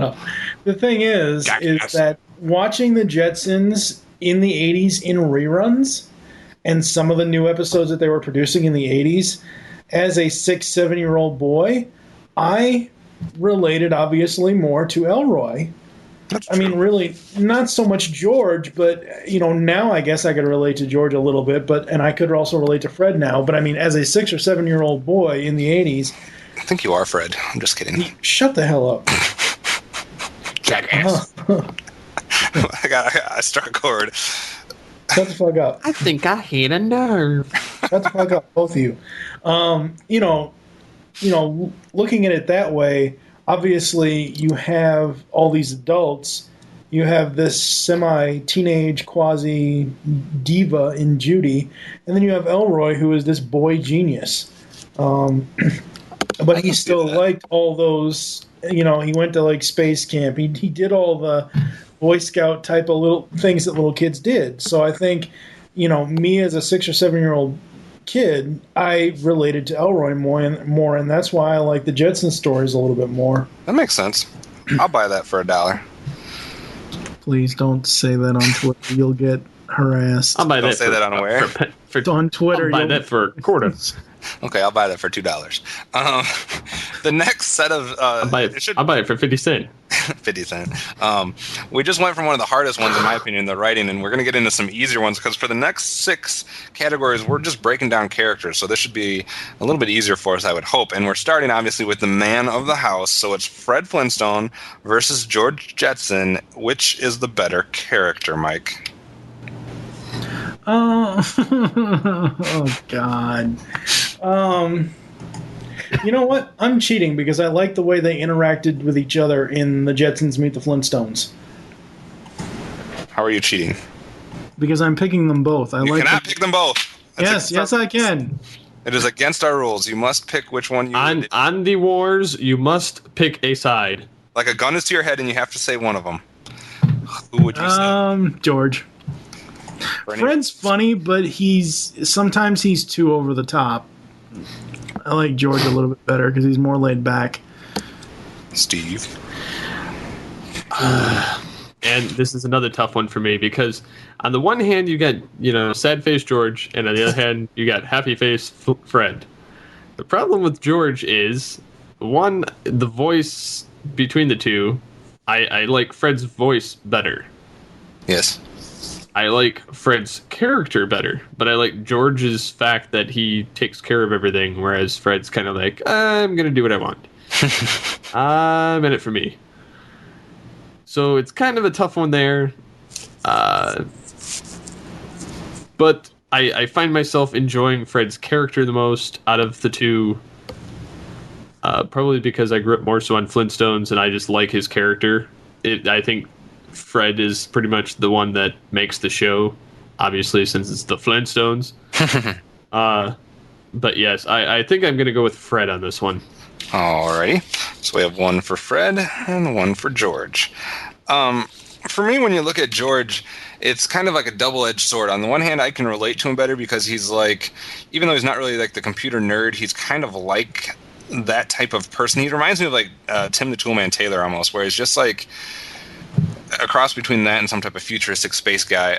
Speaker 2: up. The thing is that watching the Jetsons in the 80s in reruns, and some of the new episodes that they were producing in the 80s, as a 6-7-year-old boy, I related obviously more to Elroy. I mean, really, not so much George, but now I guess I could relate to George a little bit, and I could also relate to Fred now. But I mean, as a 6 or 7-year-old boy in the 80s,
Speaker 5: I think you are Fred. I'm just kidding.
Speaker 2: Shut the hell up,
Speaker 4: jackass.
Speaker 5: I struck a chord.
Speaker 2: Shut the fuck up.
Speaker 4: I think I hit a nerve.
Speaker 2: Shut the fuck up, both of you. Looking at it that way, obviously you have all these adults. You have this semi-teenage quasi-diva in Judy, and then you have Elroy, who is this boy genius. But
Speaker 5: I
Speaker 2: he
Speaker 5: can see
Speaker 2: still
Speaker 5: that.
Speaker 2: liked all those. He went to like space camp. He did all the Boy Scout type of little things that little kids did. So I think, me as a 6 or 7 year old kid, I related to Elroy more, and that's why I like the Jetsons stories a little bit more.
Speaker 5: That makes sense. I'll buy that for $1.
Speaker 2: Please don't say that on Twitter. You'll get harassed.
Speaker 4: I'll buy
Speaker 5: Don't
Speaker 4: that
Speaker 5: say that unaware.
Speaker 2: On Twitter,
Speaker 4: I'll buy
Speaker 2: you'll-
Speaker 4: that for a quarter.
Speaker 5: Okay, I'll buy that for $2. The next set of
Speaker 4: I'll buy it for 50 cents.
Speaker 5: 50 cents. We just went from one of the hardest ones, in my opinion, the writing, and we're going to get into some easier ones because for the next 6 categories, we're just breaking down characters. So this should be a little bit easier for us, I would hope. And we're starting, obviously, with the man of the house. So it's Fred Flintstone versus George Jetson. Which is the better character, Mike?
Speaker 2: Oh God. You know what? I'm cheating because I like the way they interacted with each other in the Jetsons Meet the Flintstones.
Speaker 5: How are you cheating?
Speaker 2: Because I'm picking them both.
Speaker 5: You cannot pick them both.
Speaker 2: Yes, I can.
Speaker 5: It is against our rules. You must pick which one you
Speaker 4: On the wars, you must pick a side.
Speaker 5: Like a gun is to your head and you have to say one of them. Who would you say?
Speaker 2: George. Fred's funny, but sometimes he's too over the top. I like George a little bit better because he's more laid back.
Speaker 5: Steve.
Speaker 4: And this is another tough one for me because on the one hand you got sad face George, and on the other hand you got happy face Fred. The problem with George is one, the voice between the two. I like Fred's voice better.
Speaker 5: Yes.
Speaker 4: I like Fred's character better, but I like George's fact that he takes care of everything, whereas Fred's kind of like, I'm going to do what I want. I'm in it for me. So it's kind of a tough one there. But I find myself enjoying Fred's character the most out of the two. Probably because I grew up more so on Flintstones and I just like his character. I think Fred is pretty much the one that makes the show, obviously, since it's the Flintstones. But yes, I think I'm going to go with Fred on this one.
Speaker 5: Alrighty. So we have one for Fred and one for George. For me, when you look at George, it's kind of like a double-edged sword. On the one hand, I can relate to him better because he's like, even though he's not really like the computer nerd, he's kind of like that type of person. He reminds me of like Tim the Toolman Taylor almost, where he's just like a cross between that and some type of futuristic space guy.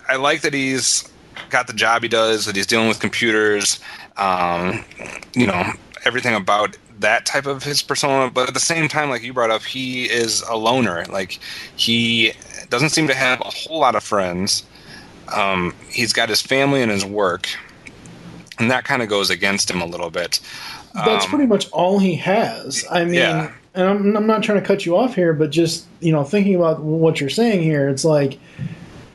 Speaker 5: I like that he's got the job he does, that he's dealing with computers, everything about that type of his persona. But at the same time, like you brought up, he is a loner. Like he doesn't seem to have a whole lot of friends. He's got his family and his work, and that kind of goes against him a little bit.
Speaker 2: That's pretty much all he has. I mean,
Speaker 5: yeah.
Speaker 2: And I'm not trying to cut you off here, but just, thinking about what you're saying here, it's like,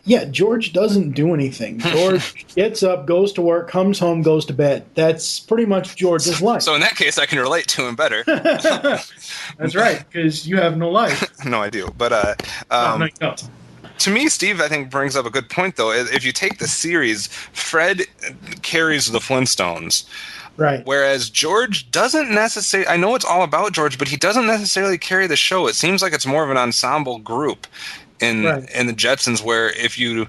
Speaker 2: yeah, George doesn't do anything. George gets up, goes to work, comes home, goes to bed. That's pretty much George's life.
Speaker 5: So in that case, I can relate to him better.
Speaker 2: That's right, because you have no life.
Speaker 5: No, I do. But
Speaker 2: No.
Speaker 5: to me, Steve, I think brings up a good point, though. If you take the series, Fred carries the Flintstones.
Speaker 2: Right.
Speaker 5: Whereas George doesn't necessarily, I know it's all about George, but he doesn't necessarily carry the show. It seems like it's more of an ensemble group in the Jetsons, where if you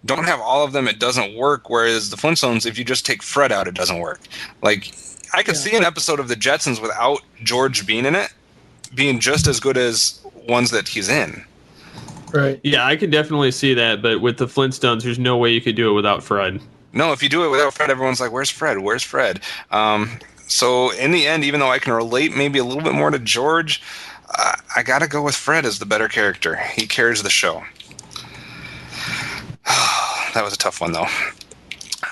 Speaker 5: don't have all of them, it doesn't work. Whereas the Flintstones, if you just take Fred out, it doesn't work. Like, I could see an episode of the Jetsons without George being in it, being just as good as ones that he's in.
Speaker 2: Right.
Speaker 4: Yeah, I could definitely see that, but with the Flintstones, there's no way you could do it without Fred.
Speaker 5: No, if you do it without Fred, everyone's like, where's Fred? Where's Fred? So in the end, even though I can relate maybe a little bit more to George, I got to go with Fred as the better character. He carries the show. That was a tough one, though.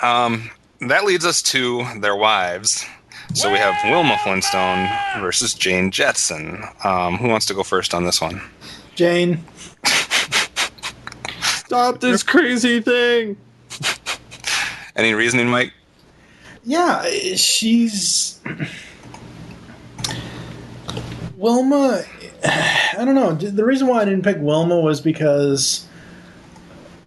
Speaker 5: That leads us to their wives. So we have Wilma Flintstone versus Jane Jetson. Who wants to go first on this one?
Speaker 2: Jane.
Speaker 4: Stop this crazy thing!
Speaker 5: Any reasoning, Mike?
Speaker 2: Yeah, she's... Wilma, I don't know. The reason why I didn't pick Wilma was because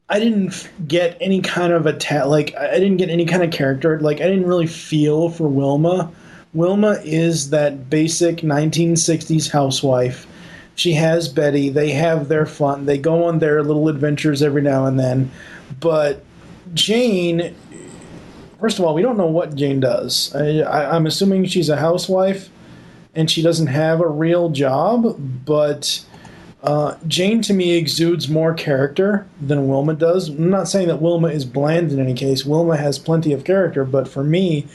Speaker 2: I didn't get any kind of I didn't get any kind of character. Like, I didn't really feel for Wilma. Wilma is that basic 1960s housewife. She has Betty. They have their fun. They go on their little adventures every now and then. But Jane, first of all, we don't know what Jane does. I'm assuming she's a housewife and she doesn't have a real job, but Jane to me exudes more character than Wilma does. I'm not saying that Wilma is bland in any case. Wilma has plenty of character, but for me,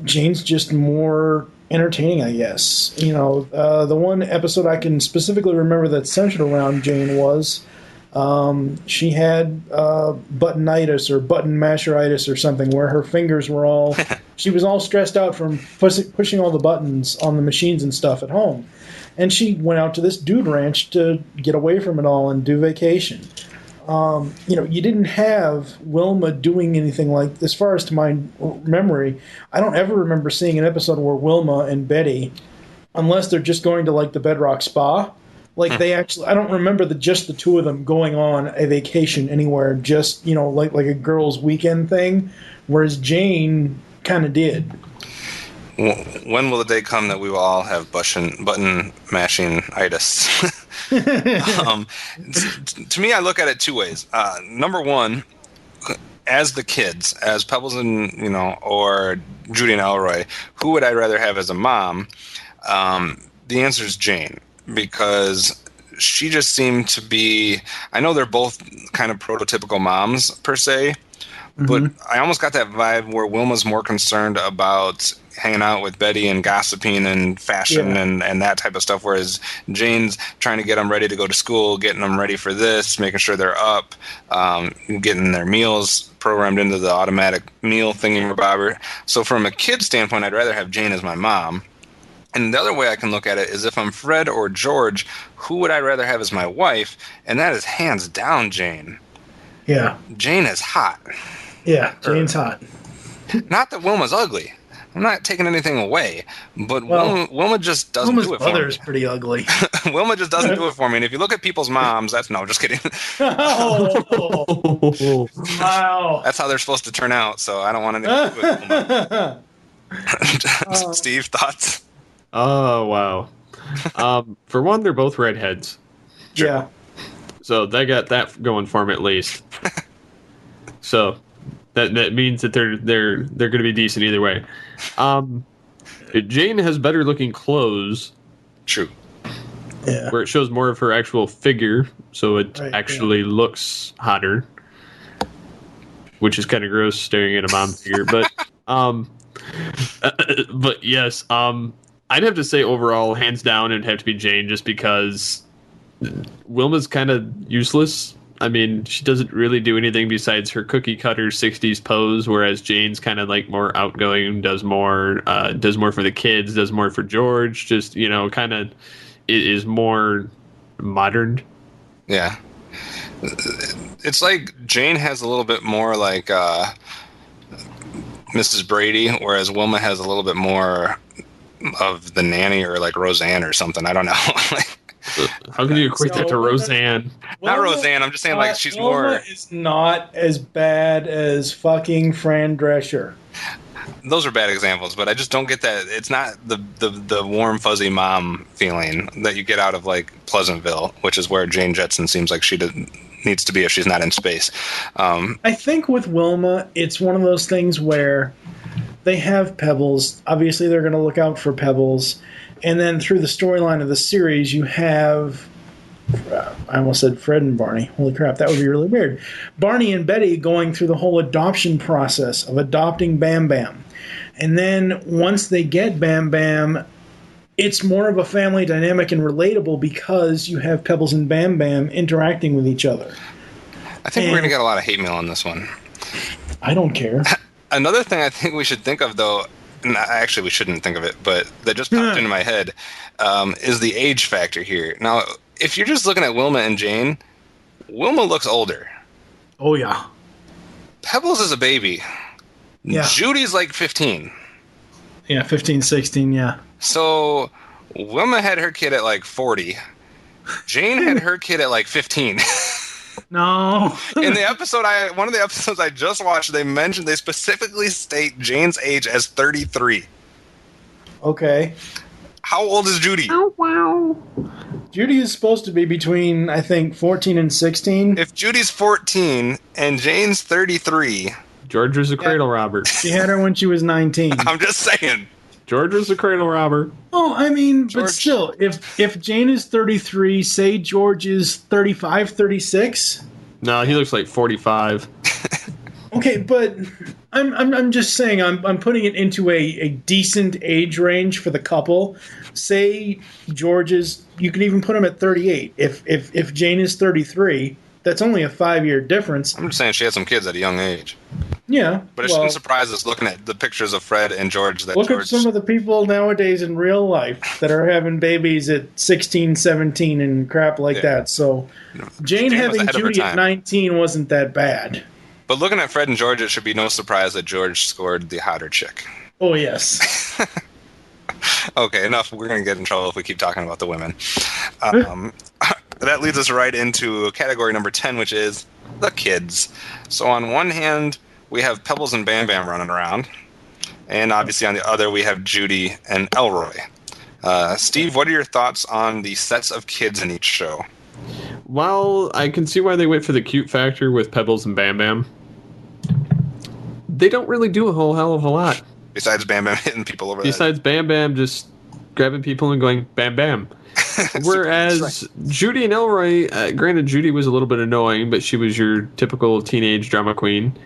Speaker 2: Jane's just more entertaining, I guess. You know, the one episode I can specifically remember that's centered around Jane was she had buttonitis or button masheritis or something, where her fingers were all she was all stressed out from pushing all the buttons on the machines and stuff at home, and she went out to this dude ranch to get away from it all and do vacation. You know, you didn't have Wilma doing anything like, as far as to my memory, I don't ever remember seeing an episode where Wilma and Betty, unless they're just going to like the Bedrock Spa, like they actually, I don't remember just the two of them going on a vacation anywhere, just, you know, like a girls' weekend thing, whereas Jane kind of did.
Speaker 5: When will the day come that we will all have button mashing itis? To me, I look at it two ways. Number one, as the kids, as Pebbles and, you know, or Judy and Elroy, who would I rather have as a mom? The answer is Jane, because she just seemed to be, I know they're both kind of prototypical moms per se, but I almost got that vibe where Wilma's more concerned about hanging out with Betty and gossiping and fashion and that type of stuff, whereas Jane's trying to get them ready to go to school, getting them ready for this, making sure they're up, getting their meals programmed into the automatic meal thingy-bobber. So from a kid standpoint, I'd rather have Jane as my mom. And the other way I can look at it is, if I'm Fred or George, who would I rather have as my wife? And that is hands down Jane.
Speaker 2: Yeah.
Speaker 5: Jane is hot.
Speaker 2: Yeah, Jane's hot.
Speaker 5: Not that Wilma's ugly. I'm not taking anything away, but Wilma just doesn't do it for me.
Speaker 2: Wilma's mother's pretty ugly.
Speaker 5: Wilma just doesn't do it for me. And if you look at people's moms, no, just kidding.
Speaker 2: Oh, wow.
Speaker 5: That's how they're supposed to turn out, so I don't want anything to do with Wilma. Steve, thoughts?
Speaker 4: Oh, wow. For one, they're both redheads.
Speaker 2: Sure. Yeah.
Speaker 4: So they got that going for them at least. So that means that they're going to be decent either way. Jane has better looking clothes.
Speaker 5: True.
Speaker 2: Yeah.
Speaker 4: Where it shows more of her actual figure, so it actually looks hotter. Which is kind of gross staring at a mom figure, but but yes, I'd have to say overall, hands down, it'd have to be Jane, just because Wilma's kind of useless. I mean, she doesn't really do anything besides her cookie cutter 60s pose, whereas Jane's kind of like more outgoing, does more for the kids, does more for George, just, you know, kind of is more modern.
Speaker 5: Yeah. It's like Jane has a little bit more like Mrs. Brady, whereas Wilma has a little bit more of the nanny, or like Roseanne or something. I don't know.
Speaker 4: How can you equate that to Roseanne?
Speaker 5: Not Roseanne. I'm just saying, like, she's
Speaker 2: Wilma
Speaker 5: more.
Speaker 2: Is not as bad as fucking Fran Drescher.
Speaker 5: Those are bad examples, but I just don't get that. It's not the warm fuzzy mom feeling that you get out of like Pleasantville, which is where Jane Jetson seems like she needs to be if she's not in space.
Speaker 2: I think with Wilma, it's one of those things where they have Pebbles. Obviously, they're going to look out for Pebbles. And then through the storyline of the series, you have, I almost said Fred and Barney. Holy crap, that would be really weird. Barney and Betty going through the whole adoption process of adopting Bam Bam. And then once they get Bam Bam, it's more of a family dynamic and relatable because you have Pebbles and Bam Bam interacting with each other.
Speaker 5: I think we're going to get a lot of hate mail on this one.
Speaker 2: I don't care.
Speaker 5: Another thing I think we should think of, though, actually we shouldn't think of it, but that just popped into my head, is the age factor here. Now, if you're just looking at Wilma and Jane, Wilma looks older.
Speaker 2: Oh, yeah.
Speaker 5: Pebbles is a baby.
Speaker 2: Yeah.
Speaker 5: Judy's like 15.
Speaker 2: Yeah, 15, 16, yeah.
Speaker 5: So Wilma had her kid at like 40. Jane had her kid at like 15.
Speaker 2: No.
Speaker 5: In the episode, one of the episodes I just watched, they specifically state Jane's age as 33.
Speaker 2: Okay.
Speaker 5: How old is Judy?
Speaker 2: Judy is supposed to be between, I think, 14 and 16.
Speaker 5: If Judy's 14 and Jane's 33,
Speaker 4: George was a cradle robber.
Speaker 2: She had her when she was 19.
Speaker 5: I'm just saying.
Speaker 4: George was a cradle robber.
Speaker 2: Oh, I mean,
Speaker 5: George.
Speaker 2: but still, if Jane is 33, say George is 35, 36.
Speaker 4: No, he looks like 45.
Speaker 2: Okay, but I'm just saying I'm putting it into a decent age range for the couple. Say George is, you could even put him at 38. If Jane is 33, that's only a 5-year difference.
Speaker 5: I'm just saying she had some kids at a young age.
Speaker 2: Yeah,
Speaker 5: But it shouldn't surprise us looking at the pictures of Fred and George. That
Speaker 2: look
Speaker 5: George,
Speaker 2: at some of the people nowadays in real life that are having babies at 16, 17 and crap like that. So Jane
Speaker 5: Jane was
Speaker 2: having
Speaker 5: ahead of her
Speaker 2: Judy at
Speaker 5: time.
Speaker 2: 19 wasn't that bad.
Speaker 5: But looking at Fred and George, it should be no surprise that George scored the hotter chick.
Speaker 2: Oh, yes.
Speaker 5: Okay, enough. We're going to get in trouble if we keep talking about the women. That leads us right into category number 10, which is the kids. So on one hand, we have Pebbles and Bam Bam running around. And obviously on the other, we have Judy and Elroy. Steve, what are your thoughts on the sets of kids in each show?
Speaker 4: While I can see why they went for the cute factor with Pebbles and Bam Bam, they don't really do a whole hell of a lot.
Speaker 5: Besides Bam Bam hitting people over the head.
Speaker 4: Besides Bam Bam just grabbing people and going Bam Bam. Whereas Judy and Elroy, granted Judy was a little bit annoying, but she was your typical teenage drama queen.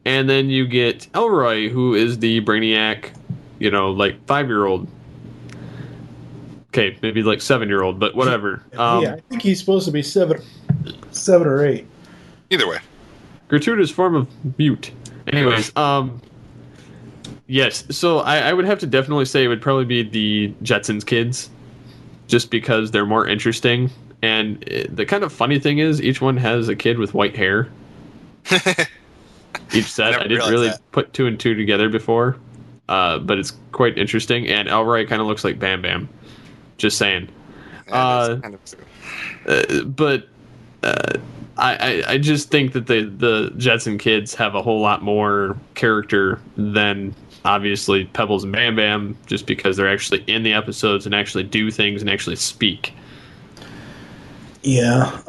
Speaker 4: And then you get Elroy, who is the brainiac, like 5-year-old. Okay, maybe like 7-year-old, but whatever.
Speaker 2: Yeah, I think he's supposed to be 7 or 8.
Speaker 5: Either way.
Speaker 4: Gratuitous form of mute. Anyways, yes, so I would have to definitely say it would probably be the Jetsons kids, just because they're more interesting. And the kind of funny thing is, each one has a kid with white hair. Each set. I didn't really put 2 and 2 together before, but it's quite interesting. And Elroy kind of looks like Bam Bam. Just saying.
Speaker 5: Yeah,
Speaker 4: But I just think that the Jetson kids have a whole lot more character than obviously Pebbles and Bam Bam, just because they're actually in the episodes and actually do things and actually speak.
Speaker 2: Yeah.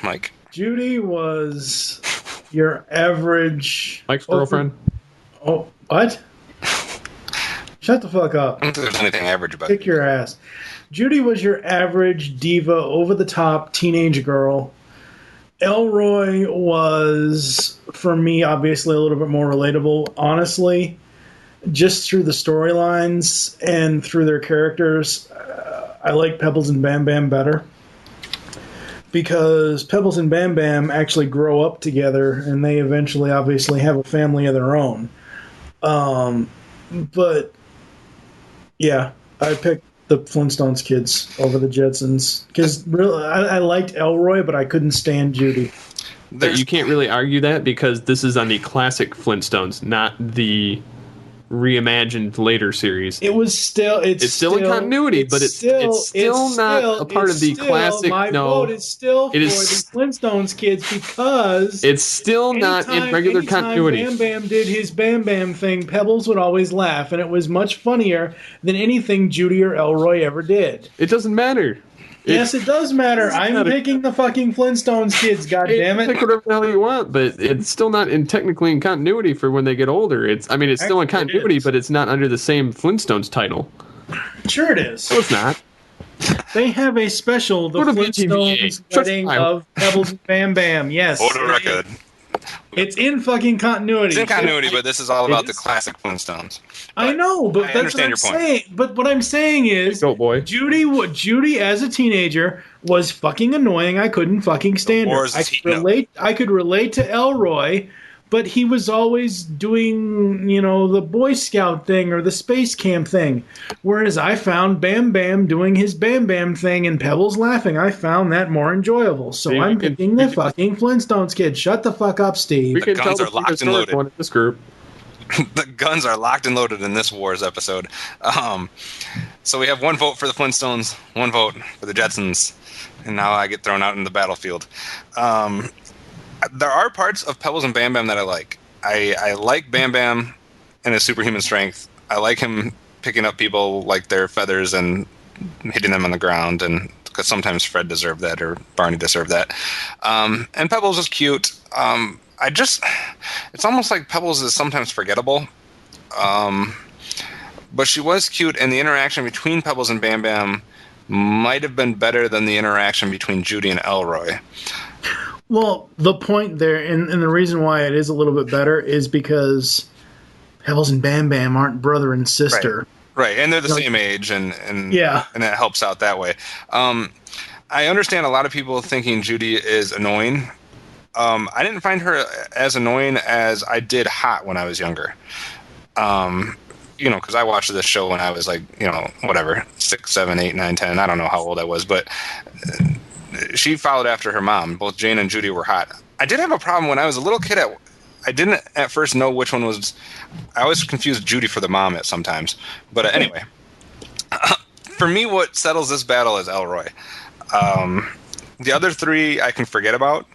Speaker 5: Mike.
Speaker 2: Judy was your average...
Speaker 4: Mike's girlfriend?
Speaker 2: Oh, what? Shut the fuck up.
Speaker 5: I don't think there's anything average about
Speaker 2: Kick
Speaker 5: it.
Speaker 2: your ass. Judy was your average diva, over-the-top teenage girl. Elroy was, for me, obviously a little bit more relatable. Honestly, just through the storylines and through their characters, I like Pebbles and Bam Bam better. Because Pebbles and Bam Bam actually grow up together, and they eventually, obviously, have a family of their own. But, yeah, I picked the Flintstones kids over the Jetsons. Because really, I liked Elroy, but I couldn't stand Judy.
Speaker 4: But you can't really argue that, because this is on the classic Flintstones, not the reimagined later series.
Speaker 2: It was still... It's
Speaker 4: still in continuity, but it's still not a part of the classic...
Speaker 2: My vote is still for the Flintstones kids, because...
Speaker 4: It's still not in regular continuity.
Speaker 2: Anytime Bam Bam did his Bam Bam thing, Pebbles would always laugh, and it was much funnier than anything Judy or Elroy ever did.
Speaker 4: It doesn't matter.
Speaker 2: Yes, it does matter. I'm picking the fucking Flintstones kids, goddammit.
Speaker 4: Pick whatever the hell you want, but it's still not technically in continuity for when they get older. It's still in continuity, but it's not under the same Flintstones title.
Speaker 2: Sure it is.
Speaker 4: No, it's not.
Speaker 2: They have a special, the Flintstones wedding of Pebbles and Bam Bam. Yes.
Speaker 5: For the record.
Speaker 2: It's in fucking continuity.
Speaker 5: It's in continuity, but this is all about the classic Flintstones.
Speaker 2: I know, but that's what I'm saying. But what I'm saying is,
Speaker 4: boy.
Speaker 2: Judy as a teenager was fucking annoying. I couldn't fucking stand her. I could relate to Elroy, but he was always doing, the Boy Scout thing or the space camp thing. Whereas I found Bam Bam doing his Bam Bam thing and Pebbles laughing. I found that more enjoyable. So I'm picking the fucking Flintstones kid. Shut the fuck up, Steve.
Speaker 5: The guns are locked and loaded.
Speaker 4: This group.
Speaker 5: The guns are locked and loaded in this Wars episode. So we have 1 vote for the Flintstones, 1 vote for the Jetsons, and now I get thrown out in the battlefield. There are parts of Pebbles and Bam Bam that I like. I like Bam Bam and his superhuman strength. I like him picking up people like their feathers and hitting them on the ground, and because sometimes Fred deserved that or Barney deserved that. And Pebbles is cute. It's almost like Pebbles is sometimes forgettable. But she was cute, and the interaction between Pebbles and Bam Bam might have been better than the interaction between Judy and Elroy.
Speaker 2: Well, the point there, and the reason why it is a little bit better, is because Pebbles and Bam Bam aren't brother and sister.
Speaker 5: Right, and they're the same age, and
Speaker 2: yeah,
Speaker 5: and that helps out that way. I understand a lot of people thinking Judy is annoying. I didn't find her as annoying as I did Hot when I was younger. Because I watched this show when I was like, whatever, 6, 7, 8, 9, 10. I don't know how old I was, but she followed after her mom. Both Jane and Judy were hot. I did have a problem when I was a little kid. I didn't at first know which one was. I always confused Judy for the mom at sometimes. But anyway, for me, what settles this battle is Elroy. The other three I can forget about,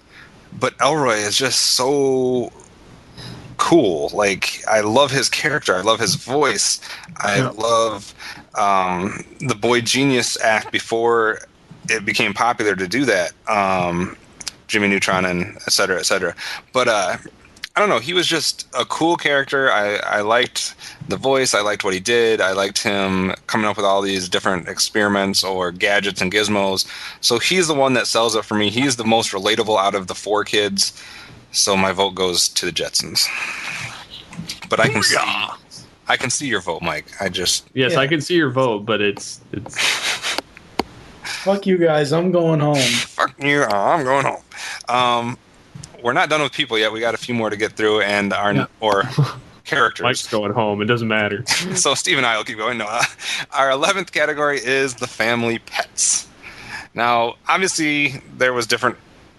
Speaker 5: but Elroy is just so cool. Like, I love his character. I love his voice. I love the Boy Genius act before it became popular to do that. Jimmy Neutron and et cetera, et cetera. But I don't know. He was just a cool character. I liked the voice. I liked what he did. I liked him coming up with all these different experiments or gadgets and gizmos. So he's the one that sells it for me. He's the most relatable out of the four kids. So my vote goes to the Jetsons. But I can see your vote, Mike. I
Speaker 4: can see your vote, but it's
Speaker 2: fuck you guys. I'm going home.
Speaker 5: Fuck you. I'm going home. We're not done with people yet. We got a few more to get through, and or characters.
Speaker 4: Mike's going home. It doesn't matter.
Speaker 5: So Steve and I will keep going. No, our 11th category is the family pets. Now, obviously, there was different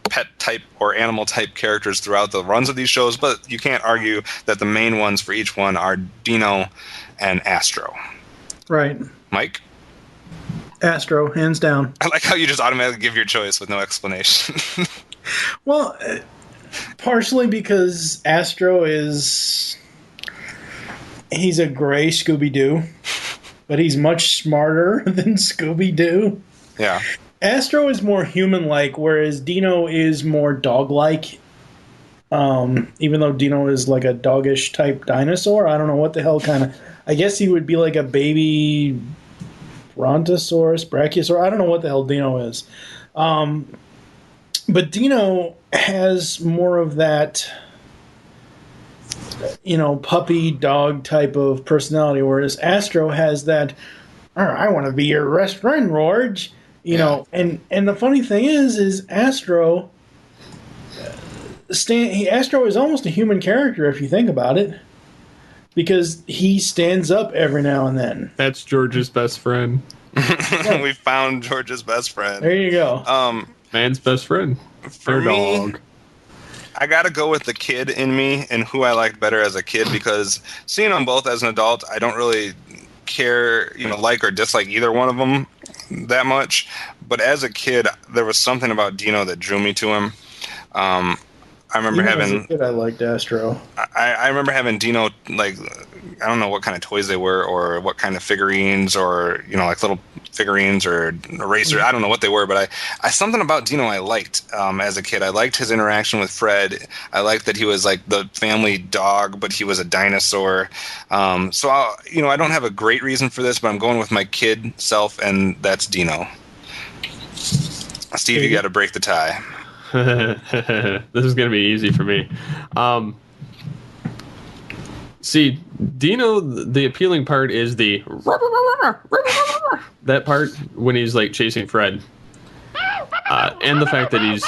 Speaker 5: pet type or animal type characters throughout the runs of these shows, but you can't argue that the main ones for each one are Dino and Astro.
Speaker 2: Right.
Speaker 5: Mike?
Speaker 2: Astro, hands down.
Speaker 5: I like how you just automatically give your choice with no explanation.
Speaker 2: Well, partially because Astro he's a gray Scooby-Doo, but he's much smarter than Scooby-Doo.
Speaker 5: Yeah.
Speaker 2: Astro is more human-like, whereas Dino is more dog-like. Even though Dino is like a doggish type dinosaur, I don't know what the hell kind of. I guess he would be like a baby Brontosaurus, Brachiosaurus. I don't know what the hell Dino is. But Dino has more of that, puppy dog type of personality, whereas Astro has that, I want to be your best friend, Rorge. And the funny thing is Astro Astro is almost a human character if you think about it, because he stands up every now and then.
Speaker 4: That's George's best friend.
Speaker 5: We found George's best friend.
Speaker 2: There you go.
Speaker 4: Man's best friend.
Speaker 5: For me,
Speaker 4: dog.
Speaker 5: I gotta go with the kid in me and who I liked better as a kid, because seeing them both as an adult, I don't really care, like or dislike either one of them that much. But as a kid, there was something about Dino that drew me to him. I remember
Speaker 2: as a kid, I liked Astro.
Speaker 5: I remember having Dino, like, I don't know what kind of toys they were or what kind of figurines, or like little figurines or erasers. I don't know what they were, but I something about Dino I liked as a kid. I liked his interaction with Fred. I liked that he was like the family dog, but he was a dinosaur. So I don't have a great reason for this, but I'm going with my kid self, and that's Dino. Steve, you got to break the tie.
Speaker 4: This is going to be easy for me. See, Dino, the appealing part is the that part when he's like chasing Fred, and the fact that he's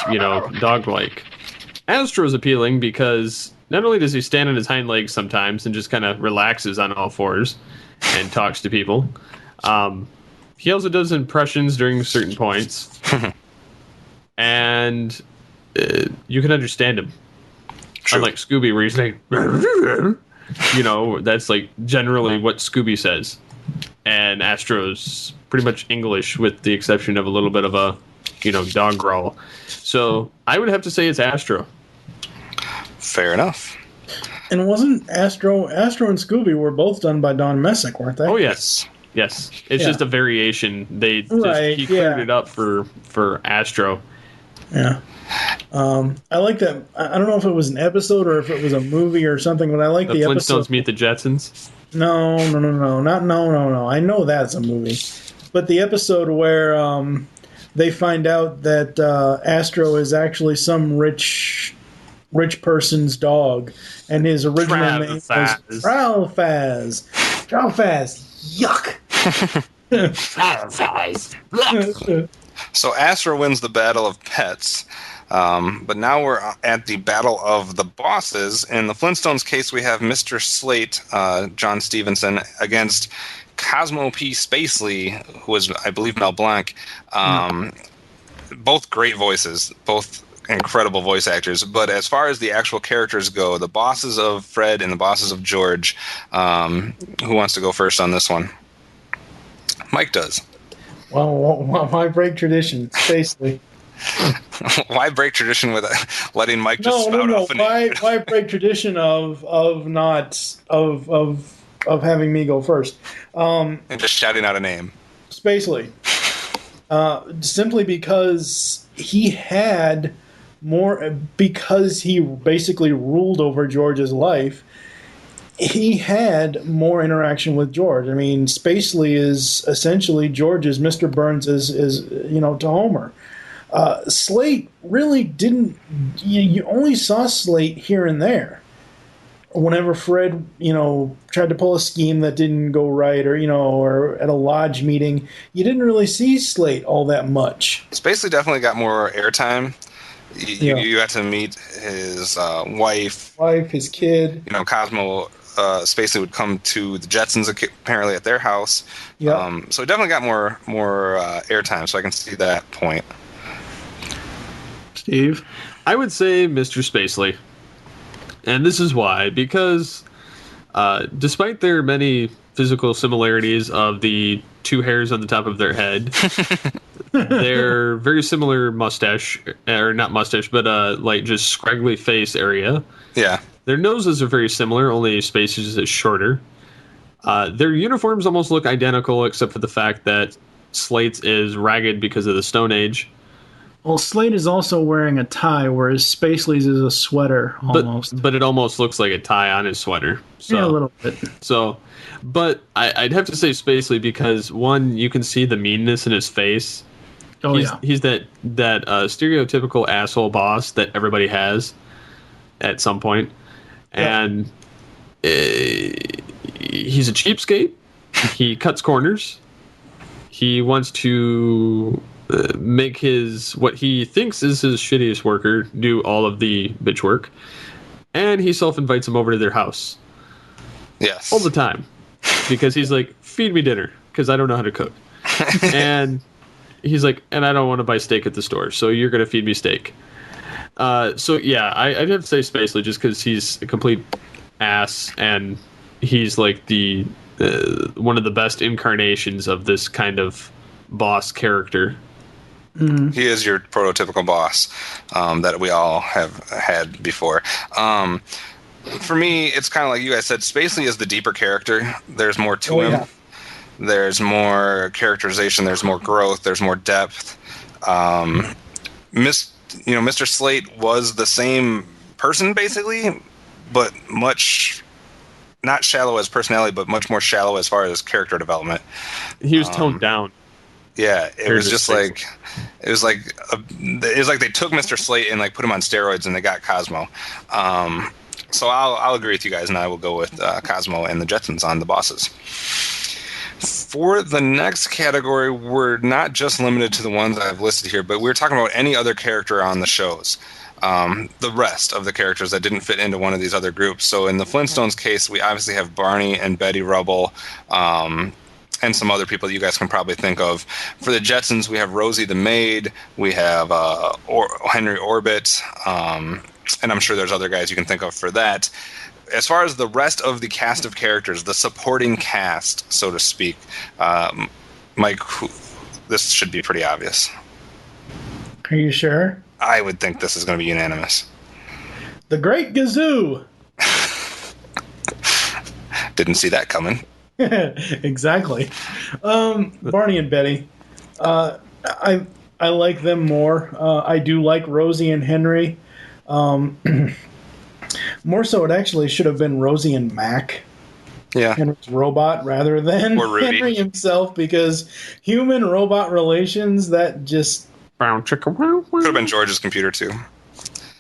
Speaker 4: dog-like. Astro's appealing because not only does he stand on his hind legs sometimes and just kind of relaxes on all fours and talks to people, he also does impressions during certain points, and you can understand him. True. Unlike Scooby, where he's like, that's like generally what Scooby says. And Astro's pretty much English with the exception of a little bit of a, dog growl. So I would have to say it's Astro.
Speaker 5: Fair enough.
Speaker 2: And wasn't Astro and Scooby were both done by Don Messick, weren't they?
Speaker 4: Oh yes. Yes. It's just a variation. He cleared it up for Astro.
Speaker 2: Yeah. I like that. I don't know if it was an episode or if it was a movie or something, but I like the episode.
Speaker 4: Flintstones Meet the Jetsons?
Speaker 2: No. I know that's a movie. But the episode where they find out that Astro is actually some rich person's dog, and his original name was Tralfaz. Yuck. Tralfaz.
Speaker 5: So Astro wins the Battle of Pets, but now we're at the Battle of the Bosses. In the Flintstones case, we have Mr. Slate, John Stevenson, against Cosmo P. Spacely, who was, I believe, Mel Blanc. Both great voices, both incredible voice actors. But as far as the actual characters go, the bosses of Fred and the bosses of George, who wants to go first on this one? Mike does.
Speaker 2: Well, why break tradition? Basically.
Speaker 5: Why break tradition with letting Mike just spout off?
Speaker 2: Why break tradition of having me go first?
Speaker 5: And just shouting out a name.
Speaker 2: Spacely. Simply because he had more, because he basically ruled over George's life. He had more interaction with George. I mean, Spacely is essentially George's Mr. Burns is to Homer. Slate really didn't. You only saw Slate here and there. Whenever Fred, tried to pull a scheme that didn't go right, or at a lodge meeting, you didn't really see Slate all that much.
Speaker 5: Spacely definitely got more airtime. You got to meet his wife,
Speaker 2: his kid.
Speaker 5: Cosmo. Spacely would come to the Jetsons apparently at their house.
Speaker 2: Yeah.
Speaker 5: So he definitely got more airtime. So I can see that point.
Speaker 2: Steve,
Speaker 4: I would say Mr. Spacely, and this is why, because despite their many physical similarities of the two hairs on the top of their head, they're very similar mustache, or not mustache, but like just scraggly face area.
Speaker 5: Yeah.
Speaker 4: Their noses are very similar, only Spacely's is shorter. Their uniforms almost look identical, except for the fact that Slate's is ragged because of the Stone Age.
Speaker 2: Well, Slate is also wearing a tie, whereas Spacely's is a sweater almost.
Speaker 4: But it almost looks like a tie on his sweater. So,
Speaker 2: yeah, a little bit.
Speaker 4: So, but I'd have to say Spacely because, one, you can see the meanness in his face.
Speaker 2: Oh,
Speaker 4: He's that stereotypical asshole boss that everybody has at some point. And he's a cheapskate. He cuts corners. He wants to make what he thinks is his shittiest worker do all of the bitch work. And he self-invites him over to their house.
Speaker 5: Yes.
Speaker 4: All the time. Because he's like, feed me dinner, because I don't know how to cook. And he's like, and I don't want to buy steak at the store, so you're going to feed me steak. So yeah, I'd have to say Spacely just because he's a complete ass, and he's like the one of the best incarnations of this kind of boss character.
Speaker 5: Mm-hmm. He is your prototypical boss that we all have had before. For me, it's kind of like you guys said. Spacely is the deeper character. There's more to him. Yeah. There's more characterization. There's more growth. There's more depth. Mr. Slate was the same person basically, but much not shallow as personality, but much more shallow as far as character development.
Speaker 4: He was toned down.
Speaker 5: Yeah, it was just like they took Mr. Slate and like put him on steroids and they got Cosmo. So I'll agree with you guys, and I will go with Cosmo and the Jetsons on the bosses. For the next category, we're not just limited to the ones I've listed here, but we're talking about any other character on the shows. The rest of the characters that didn't fit into one of these other groups. So in the Flintstones case, we obviously have Barney and Betty Rubble, and some other people that you guys can probably think of. For the Jetsons, we have Rosie the maid, we have Henry Orbit, and I'm sure there's other guys you can think of for that. As far as the rest of the cast of characters, the supporting cast, so to speak, Mike, this should be pretty obvious.
Speaker 2: Are you sure?
Speaker 5: I would think this is going to be unanimous.
Speaker 2: The Great Gazoo.
Speaker 5: Didn't see that coming.
Speaker 2: Exactly. Barney and Betty. I like them more. I do like Rosie and Henry. More so, it actually should have been Rosie and Mac.
Speaker 5: Yeah.
Speaker 2: Henry's robot rather than
Speaker 5: Or Rudy.
Speaker 2: Henry himself, because human robot relations, that just
Speaker 5: Could have been George's computer too.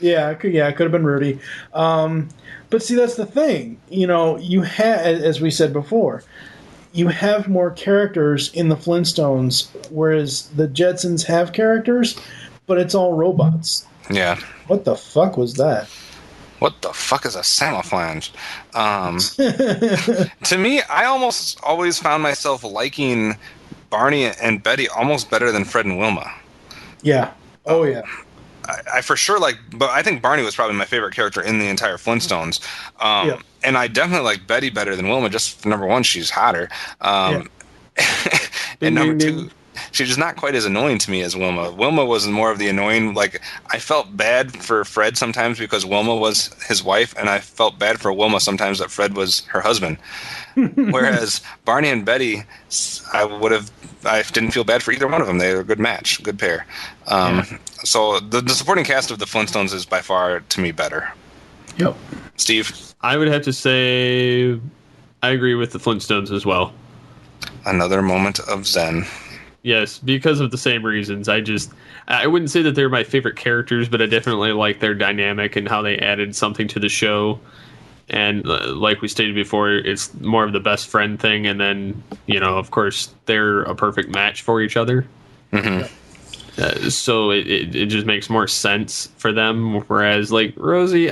Speaker 2: it could have been Rudy. But see, that's the thing. You have, as we said before, you have more characters in the Flintstones, whereas the Jetsons have characters, but it's all robots.
Speaker 5: Yeah.
Speaker 2: What the fuck was that?
Speaker 5: What the fuck is a samoflange? To me, I almost always found myself liking Barney and Betty almost better than Fred and Wilma.
Speaker 2: Yeah. Oh, yeah.
Speaker 5: I for sure but I think Barney was probably my favorite character in the entire Flintstones. And I definitely like Betty better than Wilma. Just number one, she's hotter. And number two, she's just not quite as annoying to me as Wilma. Wilma was more of the annoying, I felt bad for Fred sometimes because Wilma was his wife, and I felt bad for Wilma sometimes that Fred was her husband. Whereas Barney and Betty, I didn't feel bad for either one of them. They were a good match, good pair. So the supporting cast of the Flintstones is by far, to me, better.
Speaker 2: Yep.
Speaker 5: Steve?
Speaker 4: I would have to say I agree with the Flintstones as well.
Speaker 5: Another moment of zen.
Speaker 4: Yes, because of the same reasons. I wouldn't say that they're my favorite characters, but I definitely like their dynamic and how they added something to the show. And like we stated before, it's more of the best friend thing. And then, of course, they're a perfect match for each other.
Speaker 5: Mm-hmm.
Speaker 4: So it just makes more sense for them. Whereas, Rosie,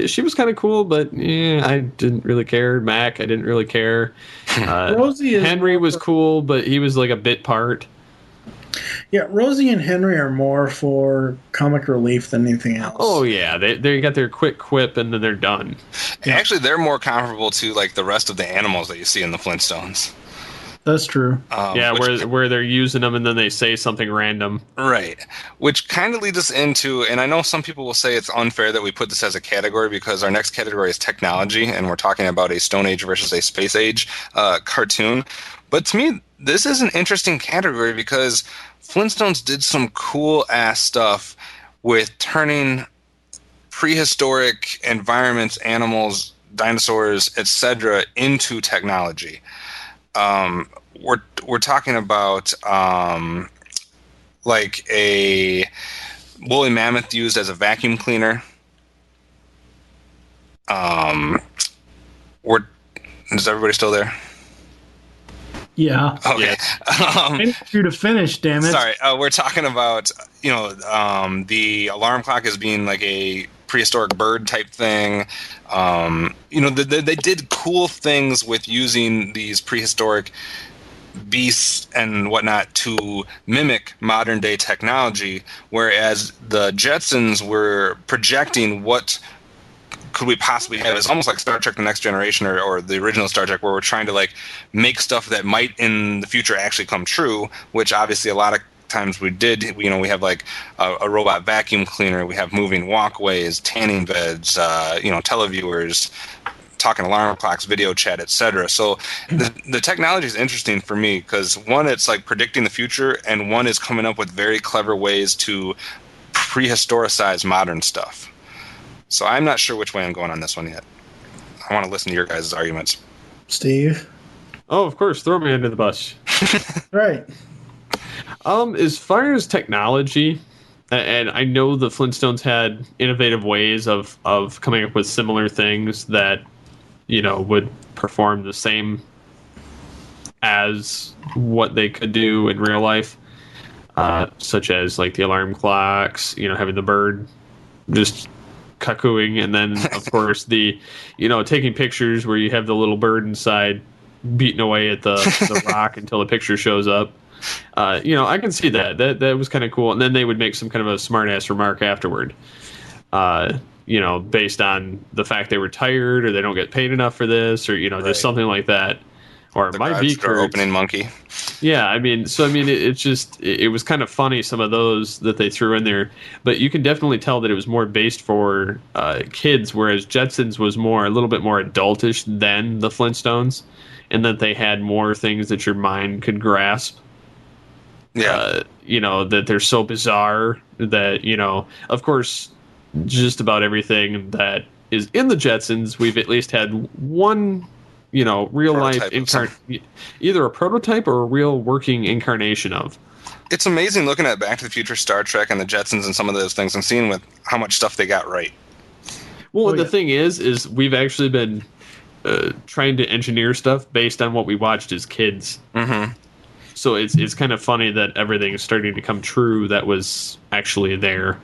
Speaker 4: she was kind of cool, but I didn't really care. Mac, I didn't really care. Henry was cool, but he was a bit part.
Speaker 2: Yeah, Rosie and Henry are more for comic relief than anything else.
Speaker 4: Oh, yeah. They got their quick quip, and then they're done.
Speaker 5: Yeah. Actually, they're more comparable to, the rest of the animals that you see in the Flintstones.
Speaker 2: That's true.
Speaker 4: Where they're using them and then they say something random.
Speaker 5: Right. Which kind of leads us into, and I know some people will say it's unfair that we put this as a category because our next category is technology, and we're talking about a Stone Age versus a Space Age cartoon. But to me, this is an interesting category because Flintstones did some cool-ass stuff with turning prehistoric environments, animals, dinosaurs, etc., into technology. We're talking about a woolly mammoth used as a vacuum cleaner. Is everybody still there?
Speaker 2: Yeah.
Speaker 5: Okay.
Speaker 2: I need you to finish, damn it.
Speaker 5: Sorry. We're talking about the alarm clock as being a prehistoric bird type thing. They did cool things with using these prehistoric beasts and whatnot to mimic modern day technology, whereas the Jetsons were projecting what could we possibly have. It's almost like Star Trek The Next Generation or the original Star Trek, where we're trying to make stuff that might in the future actually come true, which obviously a lot of times we did. We have a robot vacuum cleaner, we have moving walkways, tanning beds, televiewers, talking alarm clocks, video chat, etc. So the technology is interesting for me because one, it's predicting the future, and one is coming up with very clever ways to prehistoricize modern stuff. So I'm not sure which way I'm going on this one yet. I want to listen to your guys' arguments.
Speaker 2: Steve?
Speaker 4: Oh, of course. Throw me under the bus.
Speaker 2: Right.
Speaker 4: As far as technology, and I know the Flintstones had innovative ways of coming up with similar things that, would perform the same as what they could do in real life, such as the alarm clocks, having the bird just cuckooing, and then of course the taking pictures where you have the little bird inside beating away at the rock until the picture shows up. I can see that was kind of cool, and then they would make some kind of a smart ass remark afterward, based on the fact they were tired or they don't get paid enough for this, or just something like that. or
Speaker 5: The
Speaker 4: my
Speaker 5: garage
Speaker 4: beak
Speaker 5: door
Speaker 4: hurts.
Speaker 5: opening monkey.
Speaker 4: Yeah, I mean, it was kind of funny, some of those that they threw in there, but you can definitely tell that it was more based for kids, whereas Jetsons was a little bit more adultish than the Flintstones, and that they had more things that your mind could grasp.
Speaker 5: Yeah.
Speaker 4: That they're so bizarre that, of course, just about everything that is in the Jetsons, we've at least had one, real life either a prototype or a real working incarnation of.
Speaker 5: It's amazing looking at Back to the Future, Star Trek, and the Jetsons and some of those things and seeing with how much stuff they got right.
Speaker 4: Well, the thing is we've actually been trying to engineer stuff based on what we watched as kids.
Speaker 5: Mm-hmm.
Speaker 4: So it's kind of funny that everything is starting to come true that was actually there.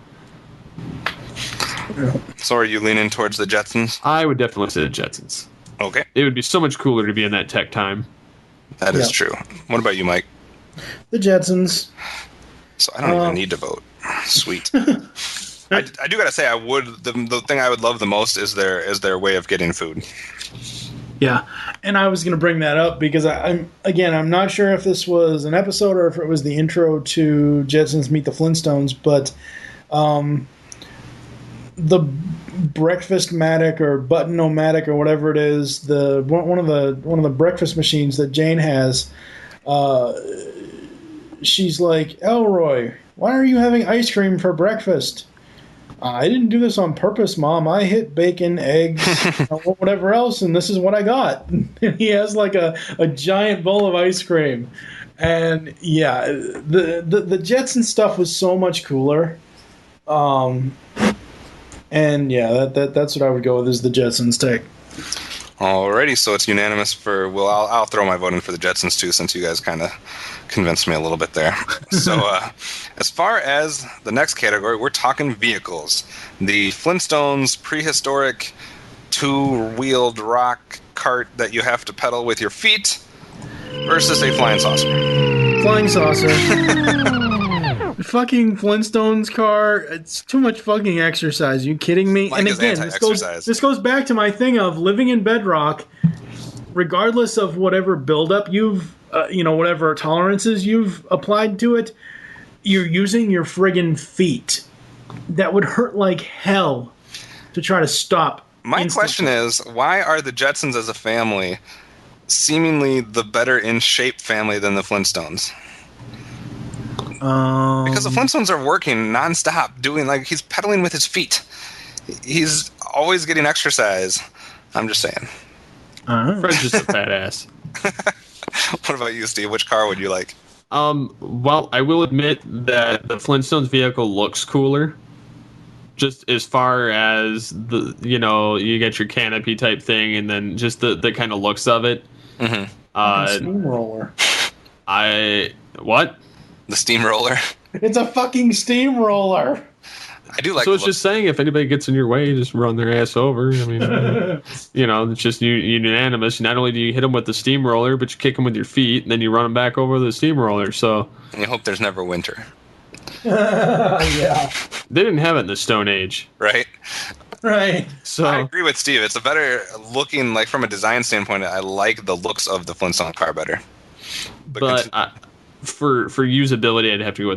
Speaker 5: So are you leaning towards the Jetsons?
Speaker 4: I would definitely say the Jetsons.
Speaker 5: Okay.
Speaker 4: It would be so much cooler to be in that tech time.
Speaker 5: That is true. What about you, Mike?
Speaker 2: The Jetsons.
Speaker 5: So I don't even need to vote. Sweet. I do gotta say, I would. The thing I would love the most is their way of getting food.
Speaker 2: Yeah, and I was going to bring that up because I'm not sure if this was an episode or if it was the intro to Jetsons Meet the Flintstones, but the breakfast-matic or button-o-matic or whatever it is, one of the breakfast machines that Jane has, she's like, Elroy, why are you having ice cream for breakfast? I didn't do this on purpose, Mom. I hit bacon, eggs, whatever else, and this is what I got. And he has like a giant bowl of ice cream. And yeah, the Jetson stuff was so much cooler. And yeah, that's what I would go with, is the Jetsons take.
Speaker 5: Alrighty, so it's unanimous for. Well, I'll throw my vote in for the Jetsons too, since you guys kind of convinced me a little bit there. So, as far as the next category, we're talking vehicles. The Flintstones prehistoric two-wheeled rock cart that you have to pedal with your feet versus a flying saucer.
Speaker 2: Flying saucer. Fucking Flintstones car. It's too much fucking exercise. Are you kidding me?
Speaker 5: Mike
Speaker 2: and
Speaker 5: is
Speaker 2: again,
Speaker 5: anti-exercise.
Speaker 2: this goes back to my thing of living in Bedrock. Regardless of whatever buildup you've, whatever tolerances you've applied to it, you're using your friggin' feet. That would hurt like hell to try to stop.
Speaker 5: My
Speaker 2: instantly.
Speaker 5: question is, why are the Jetsons as a family seemingly the better in shape family than the Flintstones? Because the Flintstones are working nonstop, doing he's pedaling with his feet. He's always getting exercise. I'm just saying.
Speaker 4: Fred's just a fat ass.
Speaker 5: What about you, Steve? Which car would you like?
Speaker 4: Well, I will admit that the Flintstones vehicle looks cooler. Just as far as you get your canopy type thing, and then just the kind of looks of it.
Speaker 5: Mm-hmm.
Speaker 2: Steamroller.
Speaker 4: What?
Speaker 5: The steamroller.
Speaker 2: It's a fucking steamroller.
Speaker 5: I do like.
Speaker 4: So it's just saying, if anybody gets in your way, just run their ass over. I mean, it's just unanimous. Not only do you hit them with the steamroller, but you kick them with your feet, and then you run them back over the steamroller. So.
Speaker 5: And you hope there's never winter.
Speaker 2: Yeah.
Speaker 4: They didn't have it in the Stone Age.
Speaker 5: Right.
Speaker 2: Right.
Speaker 4: So
Speaker 5: I agree with Steve. It's a better looking, from a design standpoint, I like the looks of the Flintstone car better.
Speaker 4: But for usability, I'd have to go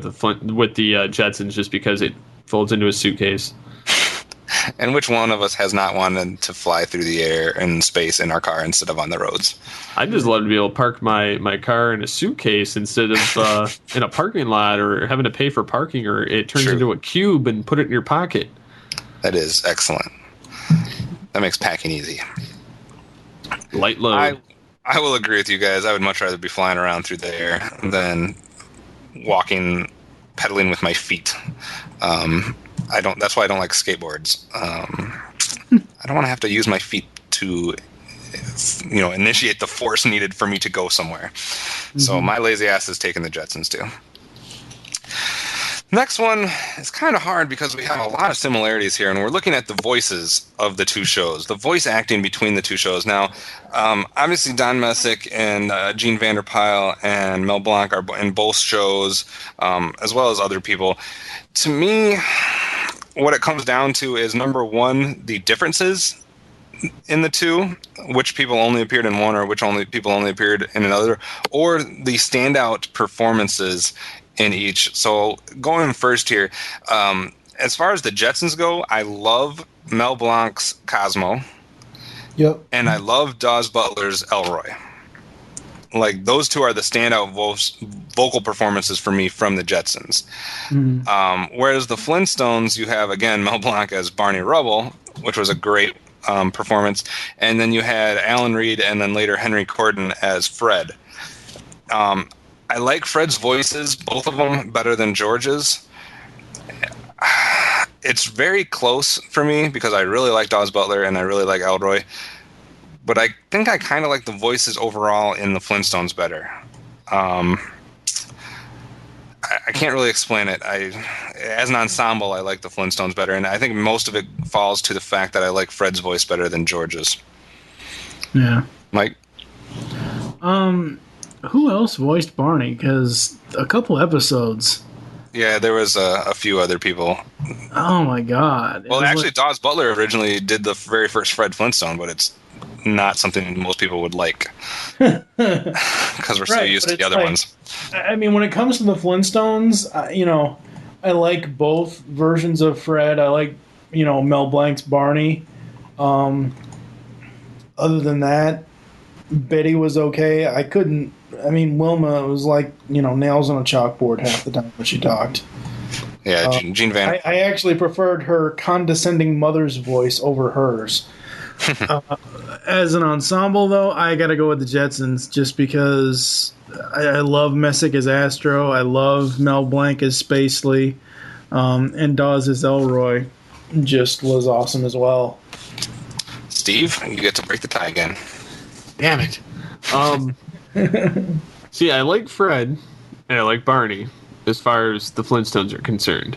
Speaker 4: with the Jetsons, just because it folds into a suitcase.
Speaker 5: And which one of us has not wanted to fly through the air and space in our car instead of on the roads?
Speaker 4: I'd just love to be able to park my car in a suitcase instead of in a parking lot, or having to pay for parking, or it turns into a cube and put it in your pocket.
Speaker 5: That is excellent. That makes packing easy.
Speaker 4: Light load.
Speaker 5: I will agree with you guys. I would much rather be flying around through the air than pedaling with my feet. That's why I don't like skateboards. I don't want to have to use my feet to, initiate the force needed for me to go somewhere. Mm-hmm. So my lazy ass is taking the Jetsons too. Next one is kind of hard because we have a lot of similarities here, and we're looking at the voices of the two shows, the voice acting between the two shows. Now, obviously Don Messick and Gene Vanderpyle and Mel Blanc are in both shows, as well as other people. To me, what it comes down to is, number one, the differences in the two, which people only appeared in one, or which people only appeared in another, or the standout performances in each. So going first here, as far as the Jetsons go, I love Mel Blanc's Cosmo.
Speaker 2: Yep.
Speaker 5: And I love Dawes Butler's Elroy. Like, those two are the standout vocal performances for me from the Jetsons. Whereas the Flintstones, you have, again, Mel Blanc as Barney Rubble, which was a great performance. And then you had Alan Reed and then later Henry Corden as Fred. I like Fred's voices, both of them, better than George's. It's very close for me because I really like Dawes Butler and I really like Elroy. But I think I kind of like the voices overall in the Flintstones better. I can't really explain it. As an ensemble, I like the Flintstones better, and I think most of it falls to the fact that I like Fred's voice better than George's.
Speaker 2: Yeah.
Speaker 5: Mike?
Speaker 2: Who else voiced Barney? Because a couple episodes.
Speaker 5: Yeah, there was a few other people.
Speaker 2: Oh my God!
Speaker 5: Well, actually, Dawes Butler originally did the very first Fred Flintstone, but it's not something most people would like because we're so used to the other ones.
Speaker 2: I mean, when it comes to the Flintstones, I like both versions of Fred. I like, Mel Blanc's Barney. Other than that, Betty was okay. Wilma was like, nails on a chalkboard half the time when she talked.
Speaker 5: Yeah, Gene Van.
Speaker 2: I actually preferred her condescending mother's voice over hers. As an ensemble, though, I got to go with the Jetsons just because I love Messick as Astro. I love Mel Blanc as Spacely. And Dawes as Elroy just was awesome as well.
Speaker 5: Steve, you get to break the tie again.
Speaker 4: Damn it. See, I like Fred and I like Barney as far as the Flintstones are concerned.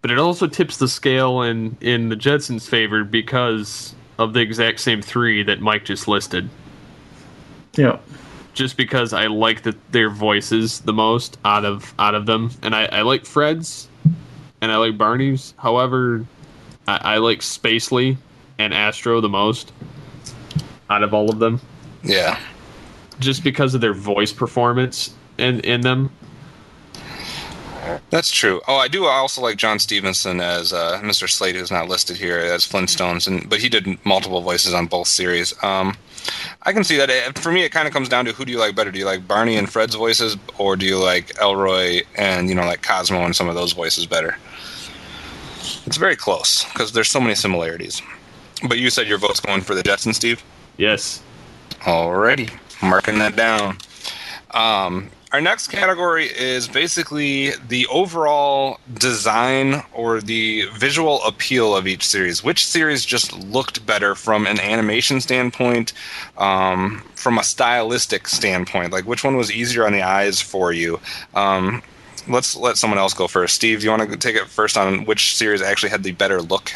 Speaker 4: But it also tips the scale in the Jetsons' favor because of the exact same three that Mike just listed.
Speaker 2: Yeah.
Speaker 4: Just because I like their voices the most out of them. And I like Fred's and I like Barney's. However, I like Spacely and Astro the most out of all of them.
Speaker 5: Yeah.
Speaker 4: Just because of their voice performance in them.
Speaker 5: That's true. Oh, I do also like John Stevenson as Mr. Slade, who's not listed here as Flintstones, but he did multiple voices on both series. I can see that. For me, it kind of comes down to who do you like better? Do you like Barney and Fred's voices, or do you like Elroy and like Cosmo and some of those voices better? It's very close because there's so many similarities. But you said your vote's going for the Jetsons, Steve?
Speaker 4: Yes.
Speaker 5: Alrighty, marking that down. Our next category is basically the overall design or the visual appeal of each series. Which series just looked better from an animation standpoint, from a stylistic standpoint? Like, which one was easier on the eyes for you? Let's let someone else go first. Steve, you want to take it first on which series actually had the better look?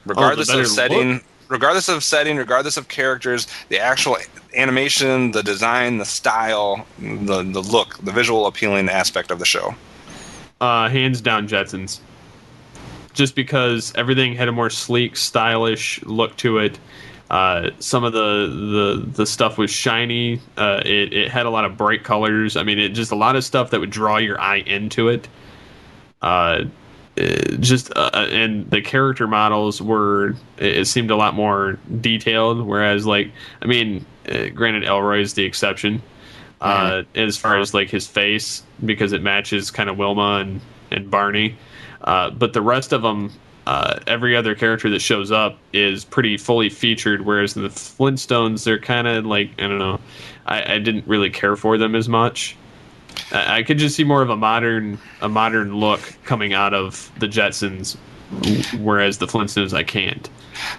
Speaker 5: Regardless of setting, regardless of characters, the actual animation, the design, the style, the look, the visual appealing aspect of the show.
Speaker 4: Hands down, Jetsons. Just because everything had a more sleek, stylish look to it. Some of the stuff was shiny. It had a lot of bright colors. I mean, it just a lot of stuff that would draw your eye into it. And the character models it seemed a lot more detailed, whereas granted Elroy is the exception as far as like his face, because it matches kind of Wilma and Barney, but the rest of them, every other character that shows up is pretty fully featured, whereas in the Flintstones they're kind of like, I don't know, I didn't really care for them as much. I could just see more of a modern look coming out of the Jetsons, whereas the Flintstones I can't.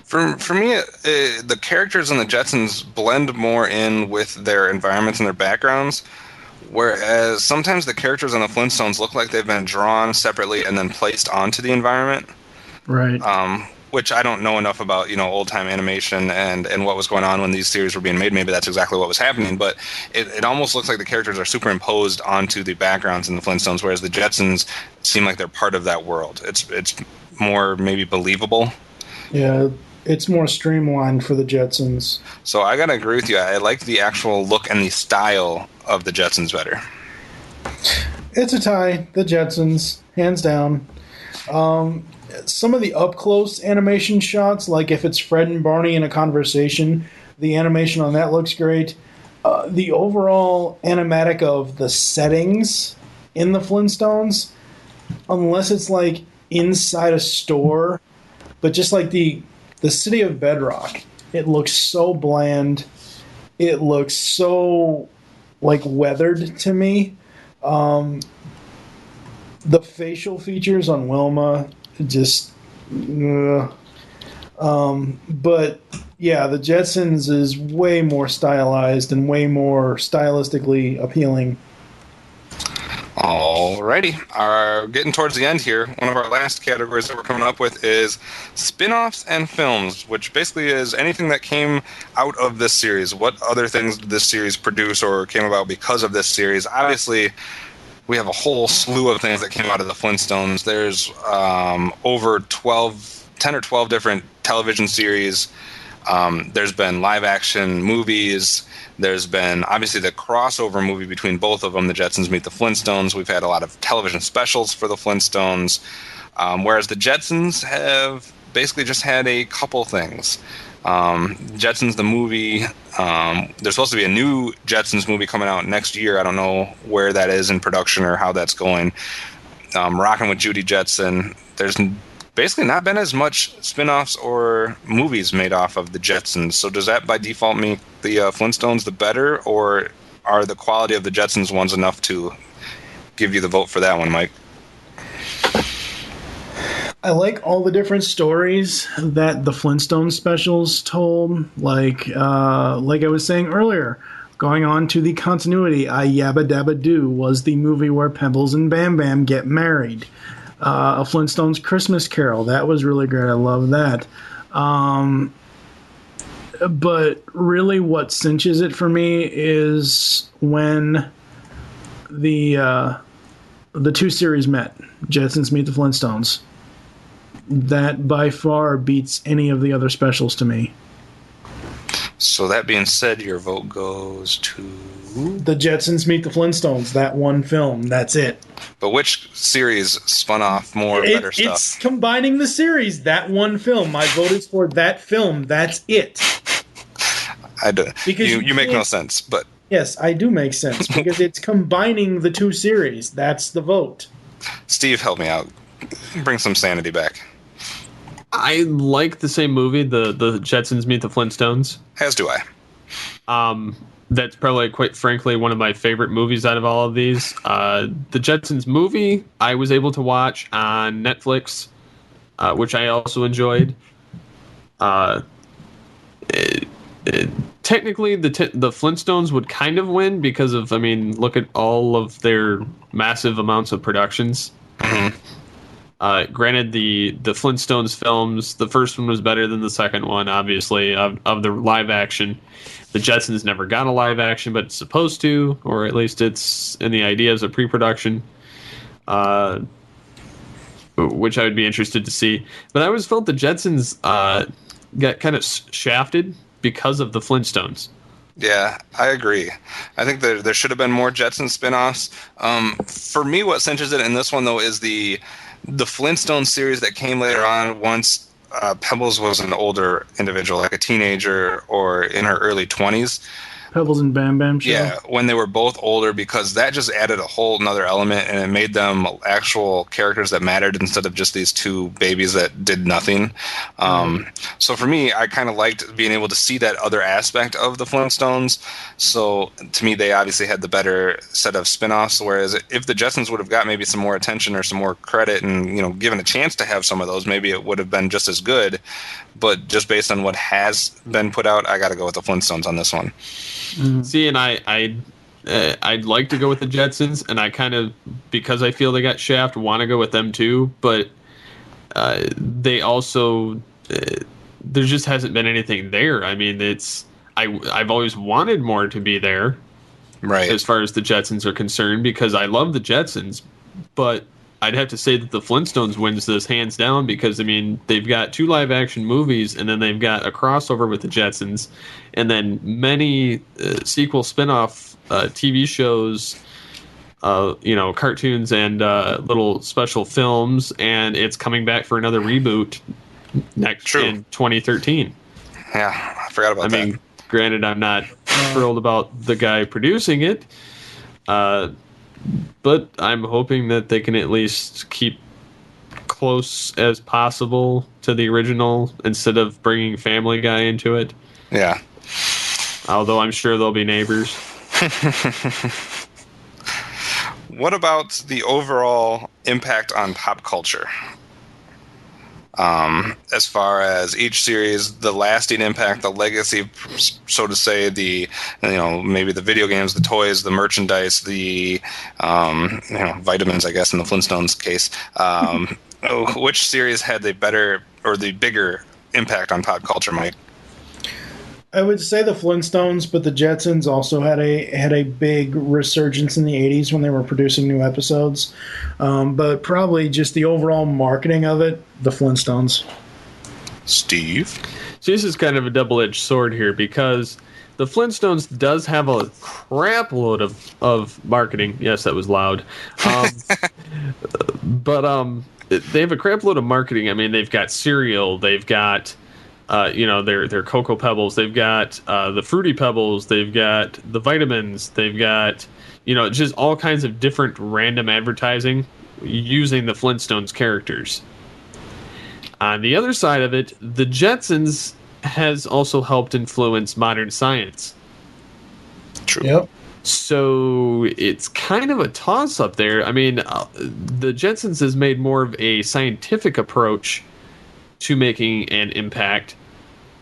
Speaker 5: For me, the characters in the Jetsons blend more in with their environments and their backgrounds, whereas sometimes the characters in the Flintstones look like they've been drawn separately and then placed onto the environment.
Speaker 2: Right.
Speaker 5: Which I don't know enough about, old time animation and what was going on when these series were being made. Maybe that's exactly what was happening, but it almost looks like the characters are superimposed onto the backgrounds in the Flintstones, whereas the Jetsons seem like they're part of that world. It's more maybe believable
Speaker 2: Yeah, it's more streamlined for the Jetsons.
Speaker 5: So I gotta agree with you. I like the actual look and the style of the Jetsons better.
Speaker 2: It's a tie. The Jetsons, hands down. Some of the up-close animation shots, like if it's Fred and Barney in a conversation, the animation on that looks great. The overall animatic of the settings in the Flintstones, unless it's like inside a store, but just like the city of Bedrock, it looks so bland. It looks so like weathered to me. The facial features on Wilma just but yeah, the Jetsons is way more stylized and way more stylistically appealing.
Speaker 5: Alrighty, getting towards the end here. One of our last categories that we're coming up with is spin-offs and films, which basically is anything that came out of this series. What other things did this series produce or came about because of this series? Obviously, we have a whole slew of things that came out of the Flintstones. There's over 10 or 12 different television series. There's been live-action movies. There's been, obviously, the crossover movie between both of them, The Jetsons Meet the Flintstones. We've had a lot of television specials for the Flintstones, whereas the Jetsons have basically just had a couple things. Jetsons, the movie, there's supposed to be a new Jetsons movie coming out next year. I don't know where that is in production or how that's going. Rockin' with Judy Jetson. There's basically not been as much spin-offs or movies made off of the Jetsons. So does that by default make the Flintstones the better, or are the quality of the Jetsons ones enough to give you the vote for that one, Mike?
Speaker 2: I like all the different stories that the Flintstones specials told. Like I was saying earlier, going on to the continuity, I Yabba Dabba Doo was the movie where Pebbles and Bam Bam get married. A Flintstones Christmas Carol, that was really great. I love that. But really what cinches it for me is when the two series met, Jetsons Meet the Flintstones. That by far beats any of the other specials to me.
Speaker 5: So that being said, your vote goes to
Speaker 2: The Jetsons Meet the Flintstones, that one film. That's it.
Speaker 5: But which series spun off more better stuff?
Speaker 2: It's combining the series, that one film. My vote is for that film. That's it.
Speaker 5: Because you make no sense, but...
Speaker 2: Yes, I do make sense, because it's combining the two series. That's the vote. Steve,
Speaker 5: help me out. Bring some sanity back.
Speaker 4: I like the same movie, the Jetsons Meet the Flintstones.
Speaker 5: As do I.
Speaker 4: That's probably, quite frankly, one of my favorite movies out of all of these. The Jetsons movie, I was able to watch on Netflix, which I also enjoyed. Technically, the Flintstones would kind of win because of, look at all of their massive amounts of productions.
Speaker 5: Mm-hmm.
Speaker 4: Granted, the Flintstones films, the first one was better than the second one, obviously, of the live action. The Jetsons never got a live action, but it's supposed to, or at least it's in the ideas of pre-production, which I would be interested to see. But I always felt the Jetsons got kind of shafted because of the Flintstones.
Speaker 5: Yeah, I agree. I think there should have been more Jetson spin-offs. For me, what cinches it in this one, though, is the Flintstone series that came later on once Pebbles was an older individual, like a teenager or in her early 20s.
Speaker 2: Pebbles and Bam Bam show?
Speaker 5: Yeah, when they were both older, because that just added a whole nother element, and it made them actual characters that mattered instead of just these two babies that did nothing. So for me, I kind of liked being able to see that other aspect of the Flintstones. So to me, they obviously had the better set of spin-offs, whereas if the Jetsons would have got maybe some more attention or some more credit and given a chance to have some of those, maybe it would have been just as good. But just based on what has been put out, I got to go with the Flintstones on this one.
Speaker 4: See, and I'd like to go with the Jetsons, and I kind of, because I feel they got shafted, want to go with them too. But they also, there just hasn't been anything there. I've always wanted more to be there,
Speaker 5: right?
Speaker 4: As far as the Jetsons are concerned, because I love the Jetsons, but I'd have to say that the Flintstones wins this hands down because, I mean, they've got 2 live-action movies, and then they've got a crossover with the Jetsons, and then many sequel spin-off TV shows, cartoons and little special films, and it's coming back for another reboot in 2013.
Speaker 5: Yeah, I forgot about that.
Speaker 4: I mean, granted, I'm not thrilled about the guy producing it, but I'm hoping that they can at least keep close as possible to the original instead of bringing Family Guy into it.
Speaker 5: Yeah.
Speaker 4: Although I'm sure they'll be neighbors.
Speaker 5: What about the overall impact on pop culture? As far as each series, the lasting impact, the legacy, so to say, maybe the video games, the toys, the merchandise, the vitamins, I guess, in the Flintstones case. Which series had the better or the bigger impact on pop culture, Mike?
Speaker 2: I would say the Flintstones, but the Jetsons also had a big resurgence in the 80s when they were producing new episodes. But probably just the overall marketing of it, the Flintstones.
Speaker 5: Steve?
Speaker 4: So this is kind of a double-edged sword here because the Flintstones does have a crap load of marketing. Yes, that was loud. But they have a crap load of marketing. I mean, they've got cereal, they've got their Cocoa Pebbles. They've got the Fruity Pebbles. They've got the vitamins. They've got, just all kinds of different random advertising using the Flintstones characters. On the other side of it, the Jetsons has also helped influence modern science.
Speaker 5: True.
Speaker 2: Yep.
Speaker 4: So it's kind of a toss-up there. I mean, the Jetsons has made more of a scientific approach to making an impact.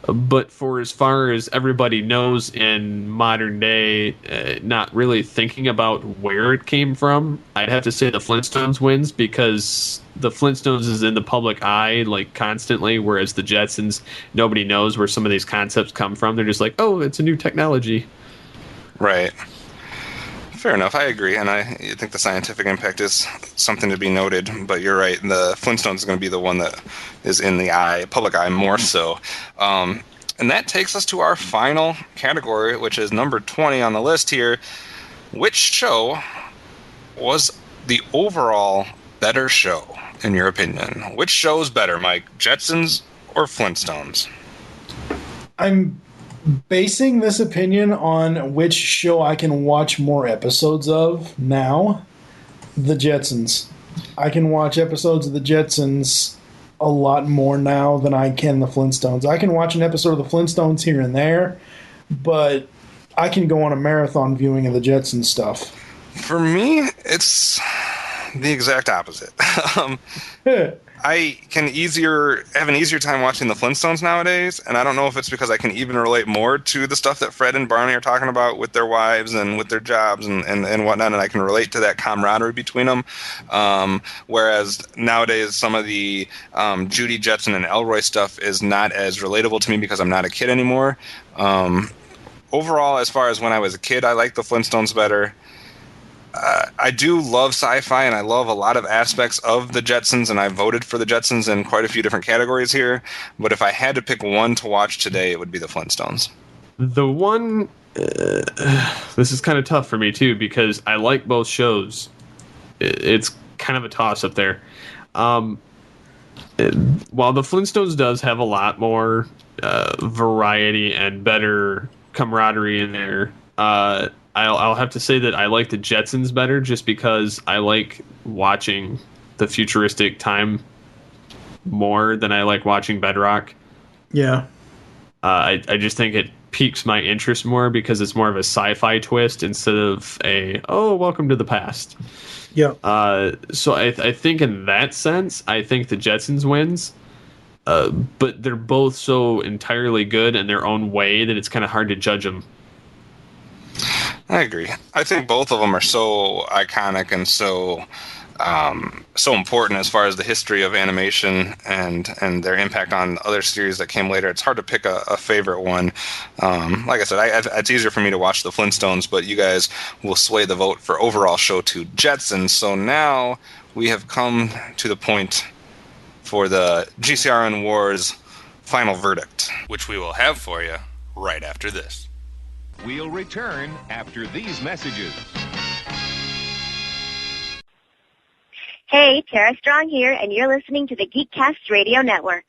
Speaker 4: But for as far as everybody knows in modern day, not really thinking about where it came from, I'd have to say the Flintstones wins because the Flintstones is in the public eye like constantly, whereas the Jetsons, nobody knows where some of these concepts come from. They're just like, oh, it's a new technology.
Speaker 5: Right. Fair enough. I agree, and I think the scientific impact is something to be noted. But you're right. The Flintstones is going to be the one that is in the public eye more so. And that takes us to our final category, which is number 20 on the list here. Which show was the overall better show, in your opinion? Which show is better, Mike? Jetsons or Flintstones?
Speaker 2: I'm basing this opinion on which show I can watch more episodes of now. The Jetsons. I can watch episodes of the Jetsons a lot more now than I can the Flintstones. I can watch an episode of the Flintstones here and there, but I can go on a marathon viewing of the Jetsons stuff.
Speaker 5: For me, it's the exact opposite. I can have an easier time watching the Flintstones nowadays, and I don't know if it's because I can even relate more to the stuff that Fred and Barney are talking about with their wives and with their jobs and whatnot, and I can relate to that camaraderie between them. Whereas nowadays, some of the Judy Jetson and Elroy stuff is not as relatable to me because I'm not a kid anymore. Overall, as far as when I was a kid, I liked the Flintstones better. I do love sci-fi, and I love a lot of aspects of the Jetsons, and I voted for the Jetsons in quite a few different categories here. But if I had to pick one to watch today, it would be the Flintstones.
Speaker 4: The one... this is kind of tough for me, too, because I like both shows. It's kind of a toss-up there. While the Flintstones does have a lot more variety and better camaraderie in there, I'll have to say that I like the Jetsons better just because I like watching the futuristic time more than I like watching Bedrock.
Speaker 2: Yeah.
Speaker 4: I just think it piques my interest more because it's more of a sci-fi twist instead of welcome to the past.
Speaker 2: Yeah.
Speaker 4: So I think in that sense, I think the Jetsons wins. But they're both so entirely good in their own way that it's kind of hard to judge them.
Speaker 5: I agree. I think both of them are so iconic and so important as far as the history of animation and their impact on other series that came later. It's hard to pick a favorite one. Like I said, it's easier for me to watch the Flintstones, but you guys will sway the vote for overall show to Jetsons. So now we have come to the point for the GCRN Wars final verdict, which we will have for you right after this.
Speaker 8: We'll return after these messages.
Speaker 9: Hey, Tara Strong here, and you're listening to the Geekcast Radio Network.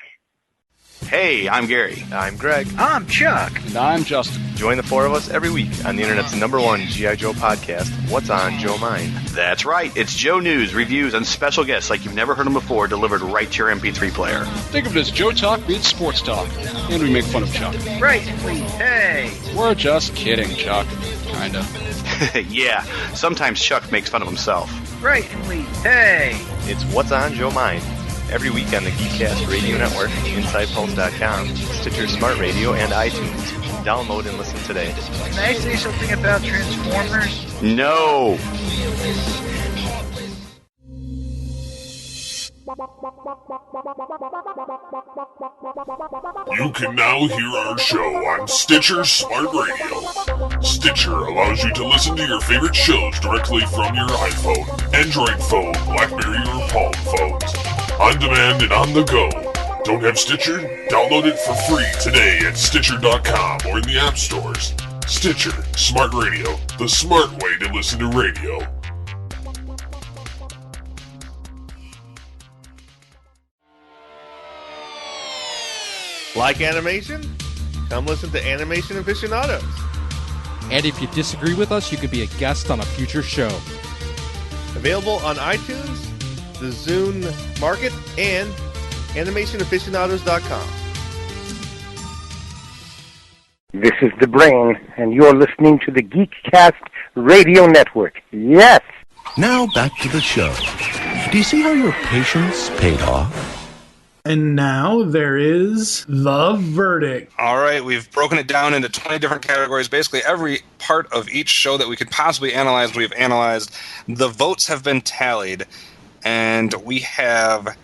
Speaker 10: Hey, I'm Gary.
Speaker 11: I'm Greg.
Speaker 12: I'm Chuck.
Speaker 11: And I'm Justin.
Speaker 10: Join the four of us every week on the internet's #1 G.I. Joe podcast, What's on Joe Mind?
Speaker 11: That's right. It's Joe news, reviews, and special guests like you've never heard them before delivered right to your MP3 player.
Speaker 13: Think of it as Joe Talk meets sports talk. And we make fun of Chuck.
Speaker 12: Right, please. Hey.
Speaker 13: We're just kidding, Chuck. Kinda.
Speaker 11: Yeah, sometimes Chuck makes fun of himself.
Speaker 12: Right, please. Hey.
Speaker 10: It's What's on Joe Mind? Every week on the Geekcast Radio Network, InsidePulse.com, Stitcher Smart Radio, and iTunes. Download and listen today.
Speaker 12: Can I say something about Transformers?
Speaker 11: No!
Speaker 1: You can now hear our show on Stitcher Smart Radio. Stitcher allows you to listen to your favorite shows directly from your iPhone, Android phone, BlackBerry, or Palm phones. On demand and on the go. Don't have Stitcher? Download it for free today at Stitcher.com or in the app stores. Stitcher Smart Radio, the smart way to listen to radio.
Speaker 14: Like animation? Come listen to Animation Aficionados.
Speaker 15: And if you disagree with us, you could be a guest on a future show.
Speaker 14: Available on iTunes, the Zune Market, and AnimationAficionados.com.
Speaker 16: This is The Brain, and you're listening to the Geekcast Radio Network. Yes!
Speaker 17: Now back to the show. Do you see how your patience paid off?
Speaker 2: And now there is the verdict.
Speaker 5: All right, we've broken it down into 20 different categories. Basically, every part of each show that we could possibly analyze, we've analyzed. The votes have been tallied, and we have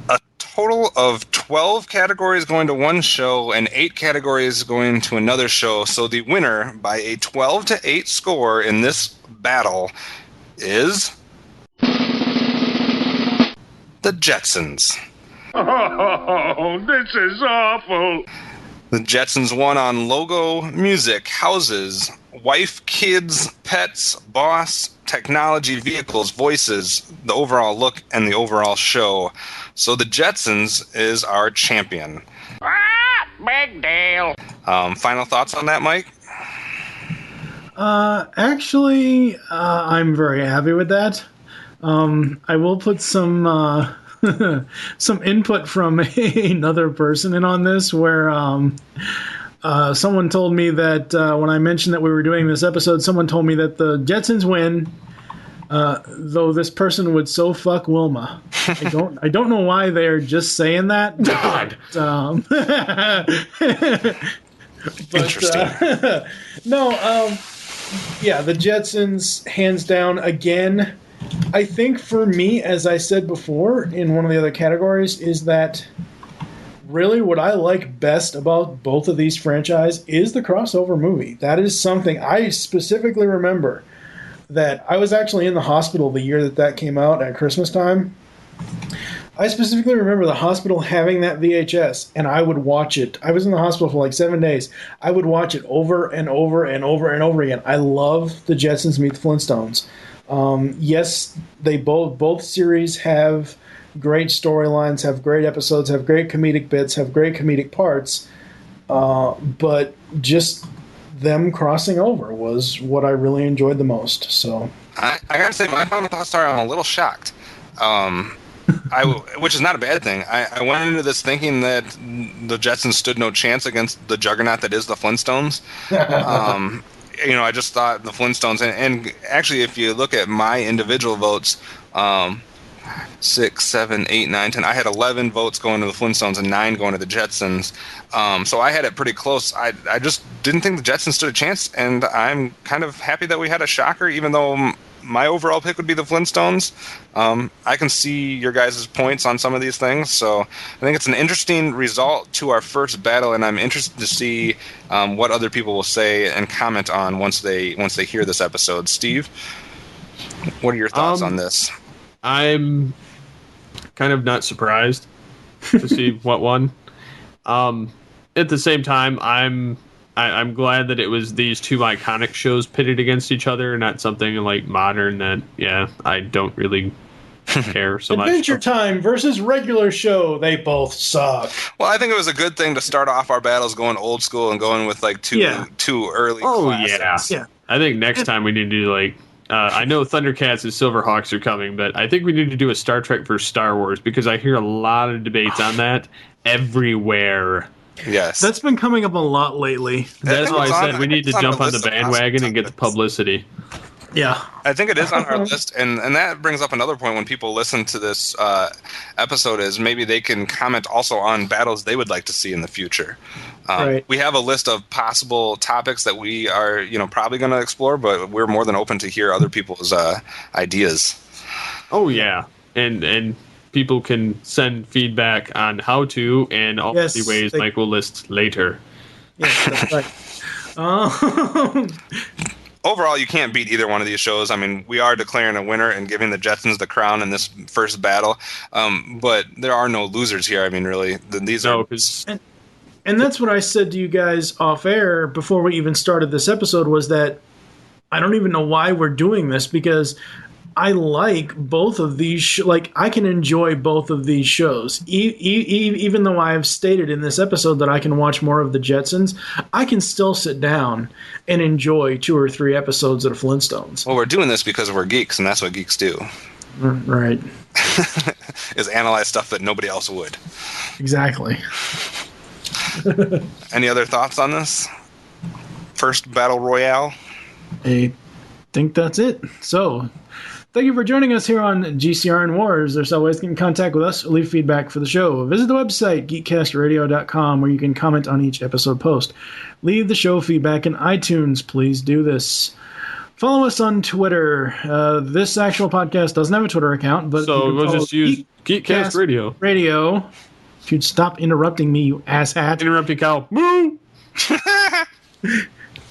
Speaker 5: a total of 12 categories going to one show and 8 categories going to another show. So the winner by a 12-8 score in this battle is the Jetsons.
Speaker 18: Oh, this is awful.
Speaker 5: The Jetsons won on logo, music, houses, wife, kids, pets, boss, technology, vehicles, voices, the overall look, and the overall show. So the Jetsons is our champion.
Speaker 18: Ah, big deal.
Speaker 5: Final thoughts on that, Mike?
Speaker 2: Actually, I'm very happy with that. I will put some some input from another person in on this, where someone told me that when I mentioned that we were doing this episode, someone told me that the Jetsons win, though this person would so fuck Wilma. I don't know why they're just saying that.
Speaker 4: God.
Speaker 5: Interesting.
Speaker 2: No, yeah, the Jetsons, hands down, again. I think for me, as I said before in one of the other categories, is that really what I like best about both of these franchises is the crossover movie. That is something I specifically remember, that I was actually in the hospital the year that came out at Christmas time. I specifically remember the hospital having that VHS, and I would watch it. I was in the hospital for like 7 days. I would watch it over and over and over and over again. I love the Jetsons meet the Flintstones. Yes, they both series have great storylines, have great episodes, have great comedic bits, have great comedic parts, but just them crossing over was what I really enjoyed the most. So
Speaker 5: I gotta say, my final thoughts are I'm a little shocked, which is not a bad thing. I went into this thinking that the Jetsons stood no chance against the juggernaut that is the Flintstones. I just thought the Flintstones, and actually, if you look at my individual votes, 6, 7, 8, 9, 10, I had 11 votes going to the Flintstones and 9 going to the Jetsons. So I had it pretty close. I just didn't think the Jetsons stood a chance, and I'm kind of happy that we had a shocker, even though my overall pick would be the Flintstones. I can see your guys' points on some of these things, so I think it's an interesting result to our first battle, and I'm interested to see what other people will say and comment on once they hear this episode. Steve, what are your thoughts on this?
Speaker 4: I'm kind of not surprised to see what won. At the same time, I'm glad that it was these two iconic shows pitted against each other, not something like modern that, I don't really care so much.
Speaker 2: Adventure Time versus regular show. They both suck.
Speaker 5: Well, I think it was a good thing to start off our battles going old school and going with like two early classics.
Speaker 4: Yeah. I think next time we need to do like, I know Thundercats and Silverhawks are coming, but I think we need to do a Star Trek versus Star Wars because I hear a lot of debates on that everywhere.
Speaker 5: Yes.
Speaker 2: That's been coming up a lot lately.
Speaker 4: That's why I said we need to jump on the bandwagon and get the publicity.
Speaker 2: Yeah.
Speaker 5: I think it is on our list, and that brings up another point when people listen to this episode is maybe they can comment also on battles they would like to see in the future.
Speaker 2: Right.
Speaker 5: We have a list of possible topics that we are, probably going to explore, but we're more than open to hear other people's ideas.
Speaker 4: Oh, yeah. And people can send feedback on how to and all the ways Mike will list later.
Speaker 2: Yes, that's right.
Speaker 5: Overall, you can't beat either one of these shows. I mean, we are declaring a winner and giving the Jetsons the crown in this first battle, but there are no losers here. I mean, really, these are...
Speaker 2: And that's what I said to you guys off air before we even started this episode was that I don't even know why we're doing this because I like both of these. I can enjoy both of these shows. Even though I've stated in this episode that I can watch more of the Jetsons, I can still sit down and enjoy 2 or 3 episodes of the Flintstones.
Speaker 5: Well, we're doing this because we're geeks, and that's what geeks do.
Speaker 2: Right.
Speaker 5: Is analyze stuff that nobody else would.
Speaker 2: Exactly.
Speaker 5: Any other thoughts on this? First Battle Royale?
Speaker 2: I think that's it. So, thank you for joining us here on GCRN Wars. There's always get in contact with us or leave feedback for the show. Visit the website, geekcastradio.com, where you can comment on each episode post. Leave the show feedback in iTunes. Please do this. Follow us on Twitter. This actual podcast doesn't have a Twitter account, but
Speaker 4: so we'll just use Geekcast Radio.
Speaker 2: If you'd stop interrupting me, you asshat.
Speaker 4: Interrupting cow. Moo!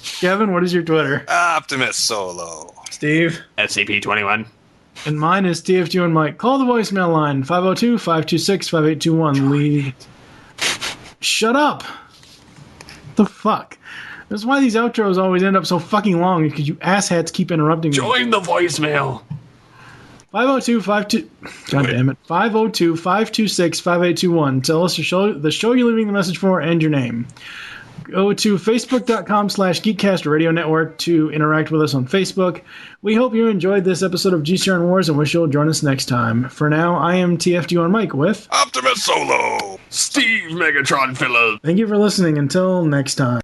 Speaker 2: Kevin, what is your Twitter?
Speaker 5: Optimus Solo.
Speaker 2: Steve?
Speaker 4: SCP-21.
Speaker 2: And mine is TFG and Mike. Call the voicemail line, 502-526-5821. Leave. Shut up. The fuck? That's why these outros always end up so fucking long, because you asshats keep interrupting me.
Speaker 4: Join the voicemail.
Speaker 2: 502-52... God damn it. 502-526-5821. Tell us the show you're leaving the message for and your name. Go to facebook.com/Geekcast Radio Network to interact with us on Facebook. We hope you enjoyed this episode of GCRN Wars and wish you'll join us next time. For now, I am TFG on Mike with...
Speaker 5: Optimus Solo!
Speaker 4: Steve Megatron Phillip.
Speaker 2: Thank you for listening. Until next time.